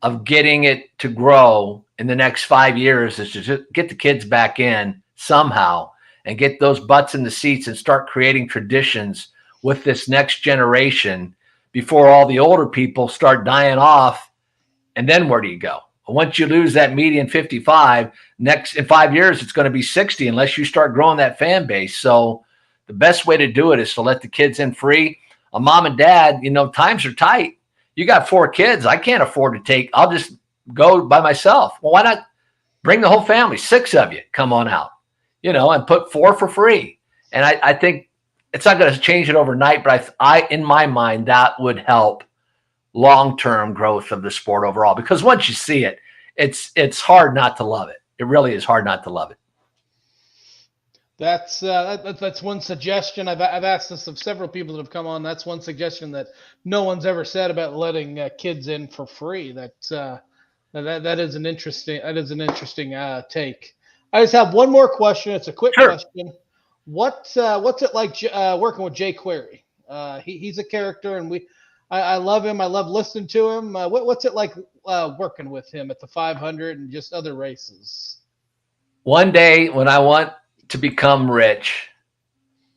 of getting it to grow in the next 5 years is to just get the kids back in somehow and get those butts in the seats and start creating traditions with this next generation before all the older people start dying off. And then where do you go? Once you lose that median 55, in 5 years, it's going to be 60 unless you start growing that fan base. So the best way to do it is to let the kids in free. A mom and dad, times are tight. You got 4 kids. I can't afford to I'll just go by myself. Well, why not bring the whole family? 6 of you, come on out, and put 4 for free. And I think it's not going to change it overnight, but I, in my mind, that would help long-term growth of the sport overall. Because once you see it, it's hard not to love it. It really is hard not to love it. That's one suggestion. I've asked this of several people that have come on. That's one suggestion that no one's ever said about letting kids in for free. That is an interesting take. I just have one more question. It's a quick question. What's it like working with Jay Query? He's a character, and I love him. I love listening to him. What's it like working with him at the 500 and just other races? One day when I want to become rich,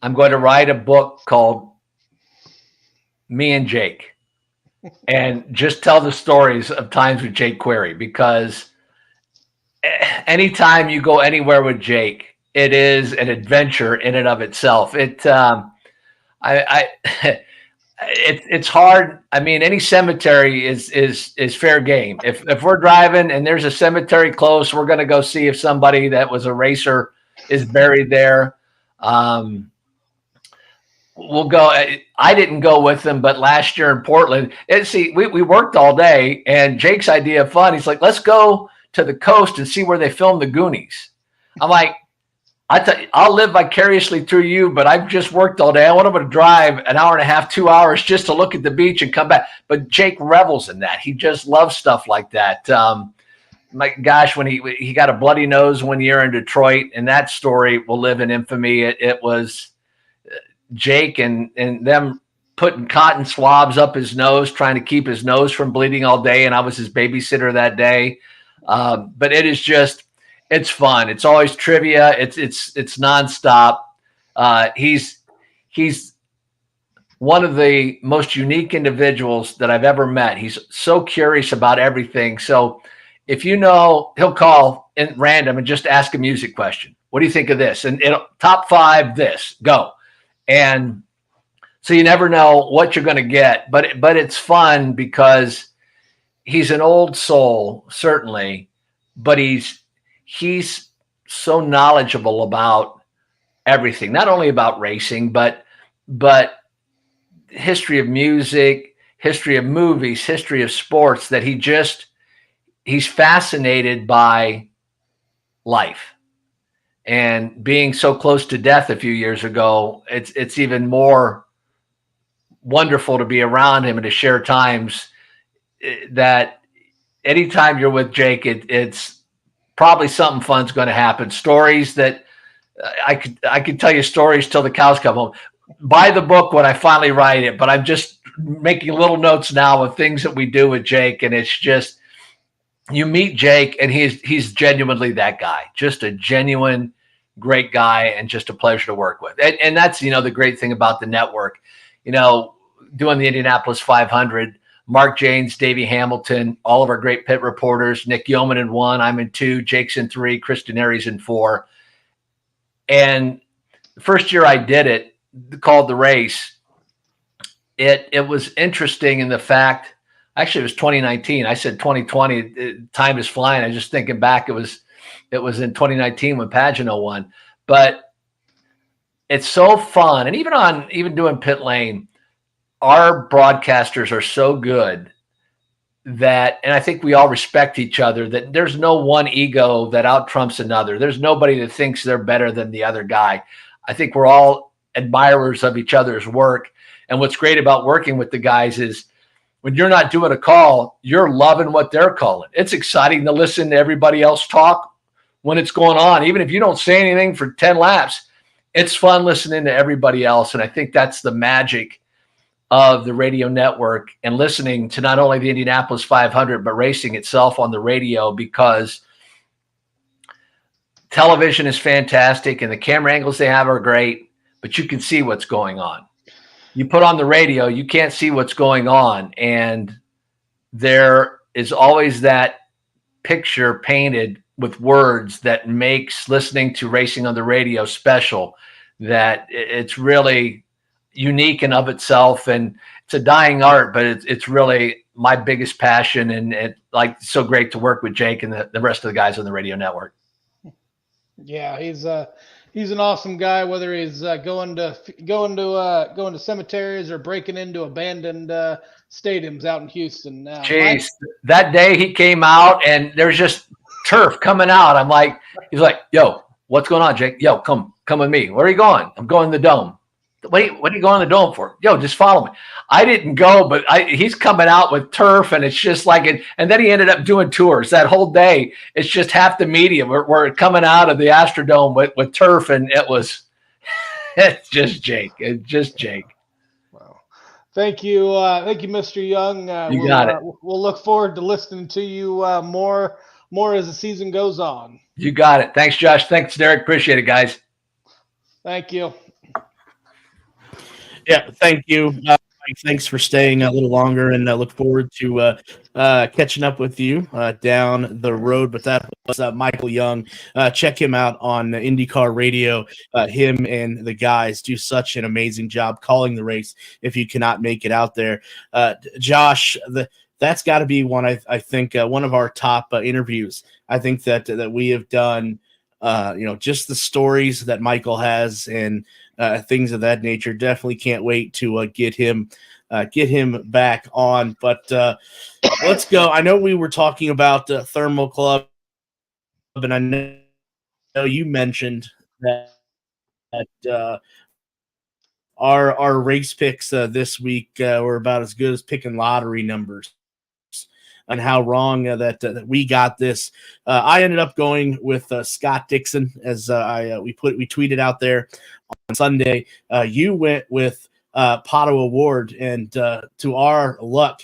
I'm going to write a book called Me and Jake, and just tell the stories of times with Jake Query, because anytime you go anywhere with Jake, it is an adventure in and of itself. It's hard. I mean, any cemetery is fair game. If we're driving and there's a cemetery close, we're going to go see if somebody that was a racer is buried there. We'll go. I didn't go with them, but last year in Portland, we worked all day, and Jake's idea of fun, he's like, let's go to the coast and see where they filmed the Goonies. I'm like, I'll live vicariously through you, but I've just worked all day. I want him to drive an hour and a half, 2 hours just to look at the beach and come back. But Jake revels in that. He just loves stuff like that. My gosh, when he got a bloody nose one year in Detroit, and that story will live in infamy. It was Jake and them putting cotton swabs up his nose, trying to keep his nose from bleeding all day. And I was his babysitter that day. But it is just, it's fun. It's always trivia. It's nonstop. He's one of the most unique individuals that I've ever met. He's so curious about everything. So if he'll call in random and just ask a music question. What do you think of this? And top 5, this, go. And So you never know what you're going to get, but it's fun because he's an old soul, certainly, but he's so knowledgeable about everything, not only about racing, but history of music, history of movies, history of sports, that he's fascinated by life. And being so close to death a few years ago, it's even more wonderful to be around him and to share times that anytime you're with Jake, it's probably something fun's going to happen. Stories that I could tell you stories till the cows come home. Buy the book when I finally write it, but I'm just making little notes now of things that we do with Jake. And it's just, you meet Jake and he's genuinely that guy, just a genuine great guy and just a pleasure to work with. And that's, the great thing about the network, doing the Indianapolis 500, Mark Janes, Davey Hamilton, all of our great pit reporters, Nick Yeoman in 1, I'm in 2, Jake's in 3, Kristen Aries in 4. And the first year I did it, called The Race, it was interesting in the fact, actually it was 2019. I said 2020, time is flying. I was just thinking back, it was in 2019 when Pagano won. But it's so fun. And even doing Pit Lane, our broadcasters are so good that, and I think we all respect each other, that there's no one ego that out trumps another. There's nobody that thinks they're better than the other guy. I think we're all admirers of each other's work. And what's great about working with the guys is when you're not doing a call, you're loving what they're calling. It's exciting to listen to everybody else talk when it's going on. Even if you don't say anything for 10 laps, it's fun listening to everybody else. And I think that's the magic of the radio network and listening to not only the Indianapolis 500, but racing itself on the radio, because television is fantastic and the camera angles they have are great, but you can see what's going on. You put on the radio, you can't see what's going on. And there is always that picture painted with words that makes listening to racing on the radio special, that it's really unique in of itself. And it's a dying art, but it's really my biggest passion. And it's so great to work with Jake and the rest of the guys on the radio network. Yeah, he's an awesome guy, whether he's going to cemeteries or breaking into abandoned stadiums out in Houston. Jeez, that day he came out and there's just turf coming out. He's like, yo, what's going on, Jake? Yo, come with me. Where are you going? I'm going to the Dome. What are you going to the Dome for? Yo, just follow me. I didn't go, but he's coming out with turf, and it's just like it. And then he ended up doing tours that whole day. It's just half the media were coming out of the Astrodome with turf, and it's just Jake. It's just Jake. Wow. Thank you, Mr. Young. You got it. We'll look forward to listening to you more as the season goes on. You got it. Thanks, Josh. Thanks, Derek. Appreciate it, guys. Thank you. Yeah, thank you. Mike, thanks for staying a little longer, and I look forward to catching up with you down the road. But that was Michael Young. Check him out on IndyCar Radio. Him and the guys do such an amazing job calling the race if you cannot make it out there. Josh, that's got to be one, I think, one of our top interviews. I think that we have done, just the stories that Michael has and things of that nature. Definitely can't wait to get him back on. But let's go. I know we were talking about Thermal Club, and I know you mentioned that our race picks this week were about as good as picking lottery numbers, and how wrong that we got this. I ended up going with Scott Dixon, as we tweeted out there on Sunday. You went with Pato Award, and to our luck,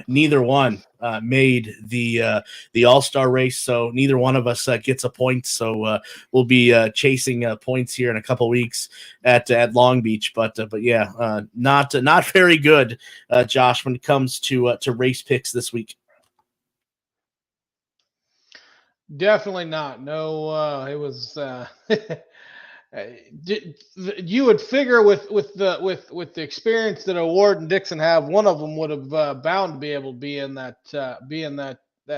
neither one made the All-Star race, so neither one of us gets a point. So we'll be chasing points here in a couple weeks at Long Beach. But yeah, not very good, Josh, when it comes to race picks this week. Definitely not. No, it was You would figure with the experience that Award and Dixon have, one of them would have bound to be able to be in that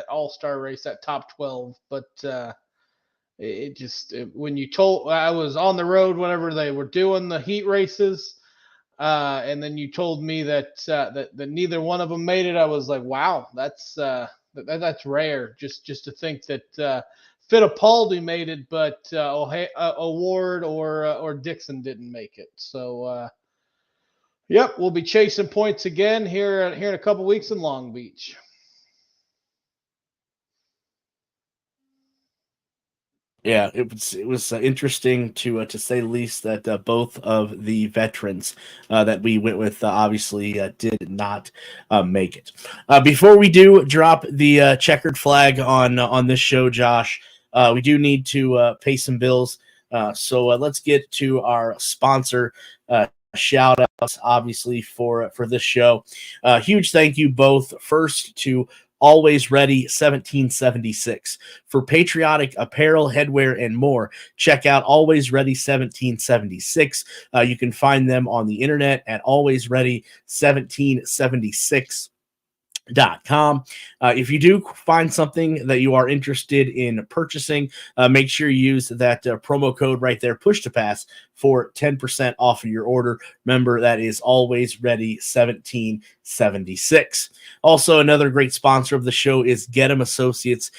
all-star race, that top 12. But when you told, I was on the road whenever they were doing the heat races, and then you told me that neither one of them made it. I was like, wow, that's rare. Just to think that Fittipaldi made it, but Award or Dixon didn't make it. So yep, we'll be chasing points again here in a couple weeks in Long Beach. Yeah, it was interesting to say the least that both of the veterans that we went with obviously did not make it. Before we do drop the checkered flag on this show, Josh, we do need to pay some bills. So let's get to our sponsor shout outs, obviously, for this show. Huge thank you both first to Always Ready 1776 for patriotic apparel, headwear, and more. Check out Always Ready 1776. You can find them on the internet at Always Ready 1776. .com. If you do find something that you are interested in purchasing, make sure you use that promo code right there, push to pass, for 10% off of your order. Remember, that is Always Ready 1776. Also, another great sponsor of the show is Gettum Associates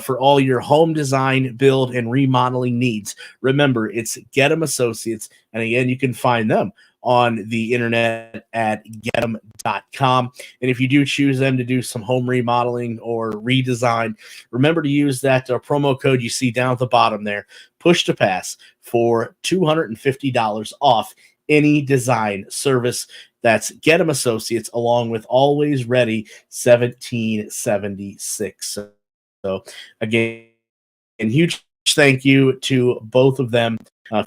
for all your home design, build, and remodeling needs. Remember, it's Gettum Associates, and again, you can find them on the internet at gettum.com. And if you do choose them to do some home remodeling or redesign, remember to use that promo code you see down at the bottom there, push to pass, for $250 off any design service. That's Gettum Associates, along with Always Ready 1776. So again, and huge thank you to both of them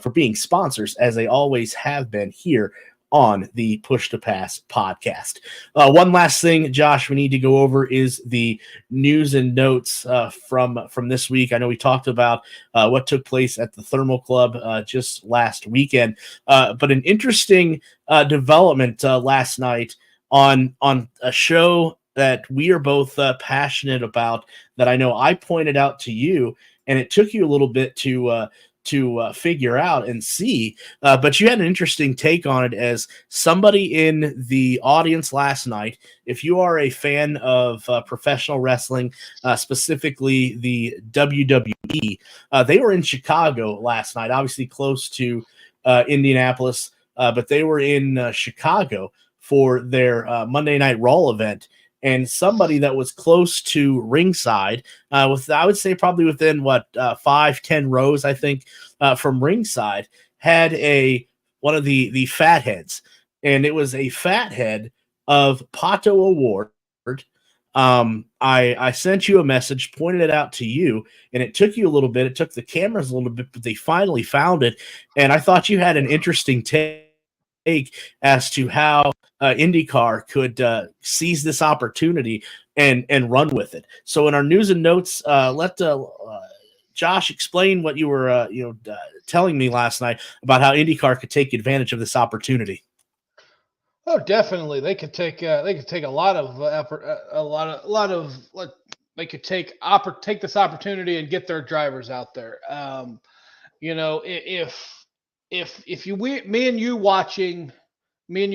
for being sponsors, as they always have been here on the Push to Pass podcast. One last thing, Josh, we need to go over is the news and notes from this week. I know we talked about what took place at the Thermal Club just last weekend, but an interesting development last night on a show that we are both passionate about, that I know I pointed out to you, and it took you a little bit to figure out and see, but you had an interesting take on it as somebody in the audience last night. If you are a fan of professional wrestling, specifically the WWE, they were in Chicago last night, obviously close to Indianapolis, but they were in Chicago for their Monday Night Raw event. And somebody that was close to ringside, I would say probably within 5-10 rows, I think, from ringside, had one of the fatheads, and it was a fathead of Pato Award. I sent you a message, pointed it out to you, and it took you a little bit. It took the cameras a little bit, but they finally found it, and I thought you had an interesting take as to how IndyCar could seize this opportunity and run with it. So in our news and notes, let Josh explain what you were telling me last night about how IndyCar could take advantage of this opportunity. Oh, definitely. They could take a lot of effort, they could take this opportunity and get their drivers out there. Me and you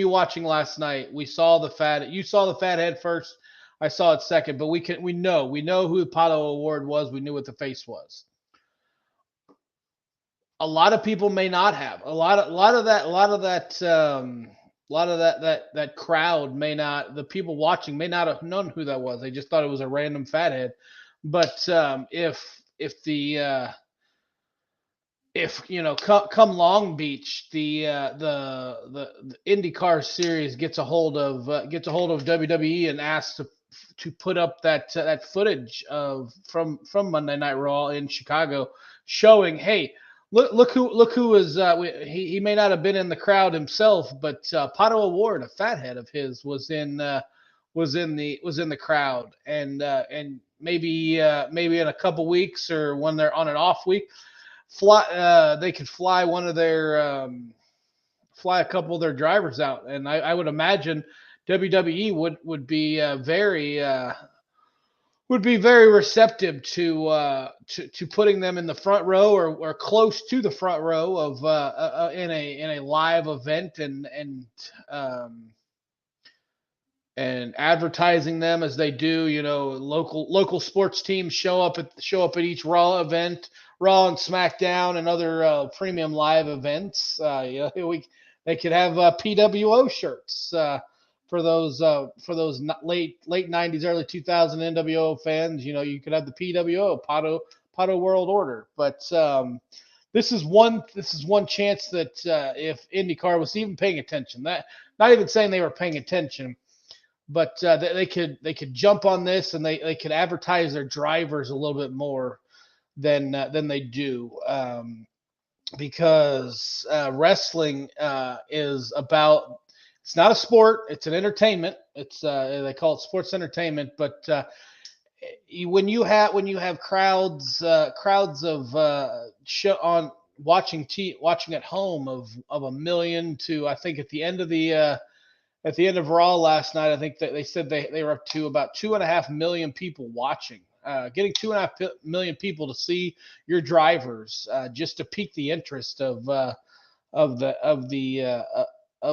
watching last night, you saw the fathead first, I saw it second, but we know who Pato Award was. We knew what the face was. A lot of people may not have. A lot of that crowd may not, the people watching may not have known who that was. They just thought it was a random fathead. But come Long Beach, the IndyCar series gets a hold of WWE and asks to put up that footage from Monday Night Raw in Chicago, showing, hey, look who is he may not have been in the crowd himself, but Pato Award, a fathead of his, was in the crowd, and maybe in a couple weeks, or when they're on an off week, fly. They could fly one of their fly a couple of their drivers out, and I would imagine WWE would be very receptive to putting them in the front row or close to the front row of in a live event and advertising them as they do. Local sports teams show up at each Raw event, Raw and SmackDown and other premium live events. They could have PWO shirts. For those late 90s, early 2000 NWO fans, you could have the PWO Pato World Order. But this is one chance that if IndyCar was even paying attention, that not even saying they were paying attention, but they could jump on this and they could advertise their drivers a little bit more than they do. Because wrestling is about. It's not a sport. It's an entertainment. It's they call it sports entertainment. But when you have crowds of watching at home of 1 million to, I think at the end of Raw last night, I think that they said they were up to about 2.5 million people watching. Getting 2.5 million people to see your drivers just to pique the interest of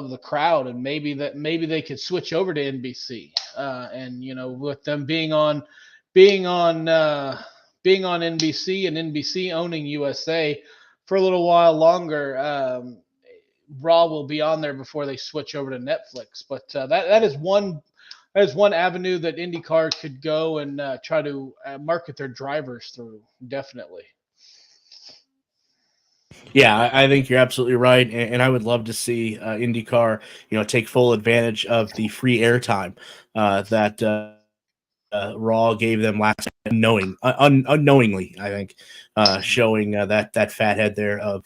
the crowd, and maybe they could switch over to NBC, and with them being on NBC and NBC owning USA for a little while longer, Raw will be on there before they switch over to Netflix. But that is one avenue that IndyCar could go and try to market their drivers through. Definitely. Yeah, I think you're absolutely right, and I would love to see IndyCar, take full advantage of the free airtime that Raw gave them last night, unknowingly, I think, showing that fathead there of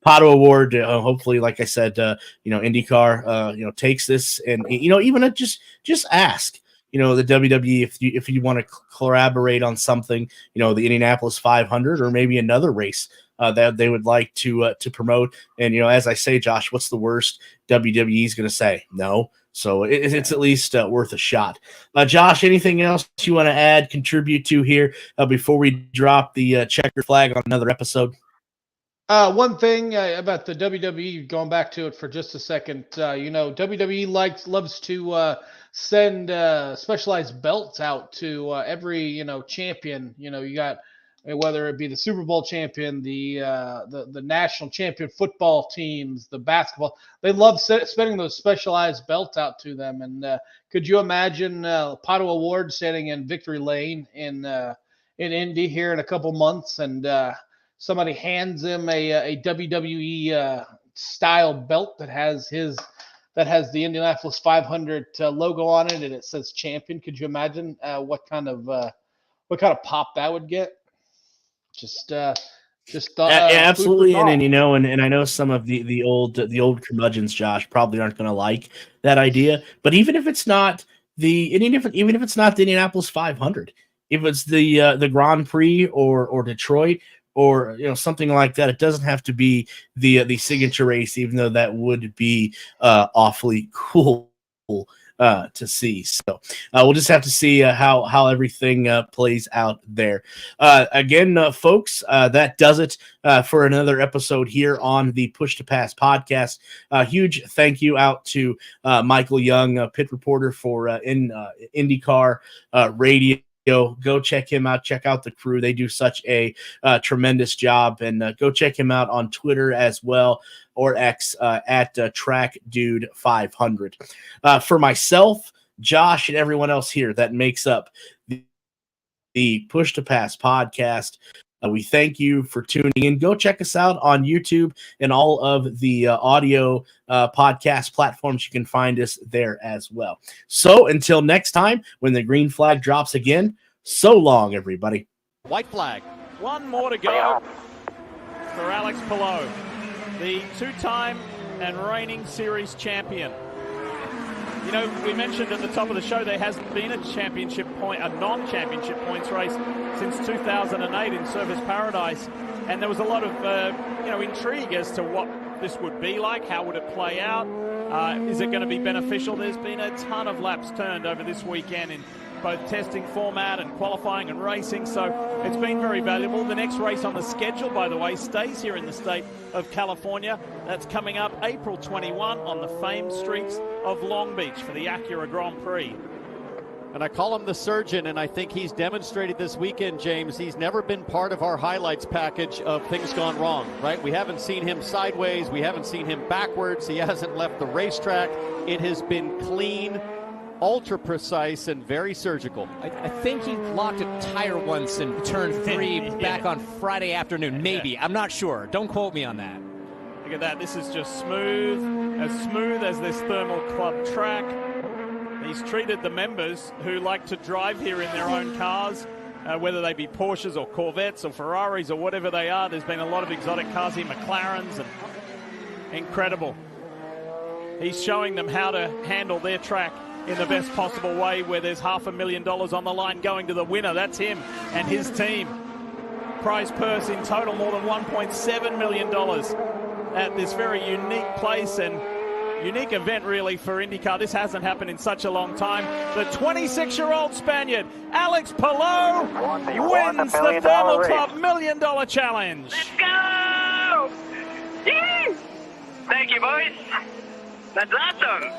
Pato Award. Hopefully, like I said, IndyCar, takes this and even just ask. The WWE if you want to collaborate on something, the Indianapolis 500 or maybe another race that they would like to promote. And as I say, Josh, what's the worst WWE is going to say? No. So it's at least worth a shot. Josh, anything else you want to add, contribute to here before we drop the checkered flag on another episode? One thing about the WWE, going back to it for just a second, WWE loves to send specialized belts out to every champion. You got, whether it be the Super Bowl champion, the national champion football teams, the basketball, they love sending those specialized belts out to them. And could you imagine Pato Award standing in Victory Lane in Indy here in a couple months, and somebody hands him a WWE style belt that has the Indianapolis 500 logo on it, and it says champion? Could you imagine what kind of pop that would get? Just thought. Absolutely, and I know some of the old curmudgeons, Josh, probably aren't going to like that idea. But even if it's not the Indianapolis 500, if it's the Grand Prix or Detroit or something like that, it doesn't have to be the signature race, even though that would be awfully cool to see. So we'll just have to see how everything plays out there. Again, folks, that does it for another episode here on the Push to Pass podcast. Huge thank you out to Michael Young, pit reporter for IndyCar Radio. Go check him out. Check out the crew. They do such a tremendous job. And go check him out on Twitter as well, or X at TrackDude500. For myself, Josh, and everyone else here that makes up the Push to Pass podcast, we thank you for tuning in. Go check us out on YouTube and all of the audio podcast platforms. You can find us there as well. So until next time, when the green flag drops again, so long, everybody. White flag. One more to go for Alex Palou, the two-time and reigning series champion. You know, we mentioned at the top of the show there hasn't been a non-championship points race since 2008 in Surfers Paradise, and there was a lot of intrigue as to what this would be like. How would it play out? Is it going to be beneficial? There's been a ton of laps turned over this weekend in both testing format and qualifying and racing, so it's been very valuable. The next race on the schedule, by the way, stays here in the state of California. That's coming up April 21 on the famed streets of Long Beach for the Acura Grand Prix. And I call him the surgeon, and I think he's demonstrated this weekend, James, he's never been part of our highlights package of things gone wrong, right? We haven't seen him sideways. We haven't seen him backwards. He hasn't left the racetrack. It has been clean, ultra precise, and very surgical. I think he locked a tire once in turn 3 back on Friday afternoon. Maybe. I'm not sure. Don't quote me on that. Look at that. This is just smooth as this Thermal Club track. He's treated the members who like to drive here in their own cars, whether they be Porsches or Corvettes or Ferraris or whatever they are. There's been a lot of exotic cars here, McLarens, and incredible. He's showing them how to handle their track in the best possible way, where there's $500,000 on the line going to the winner. That's him and his team. Prize purse in total more than $1.7 million at this very unique place and unique event really for IndyCar. This hasn't happened in such a long time. The 26-year-old Spaniard, Alex Palou, wins the Thermal Club $1 Million Challenge. Let's go! Yee! Thank you, boys. That's awesome.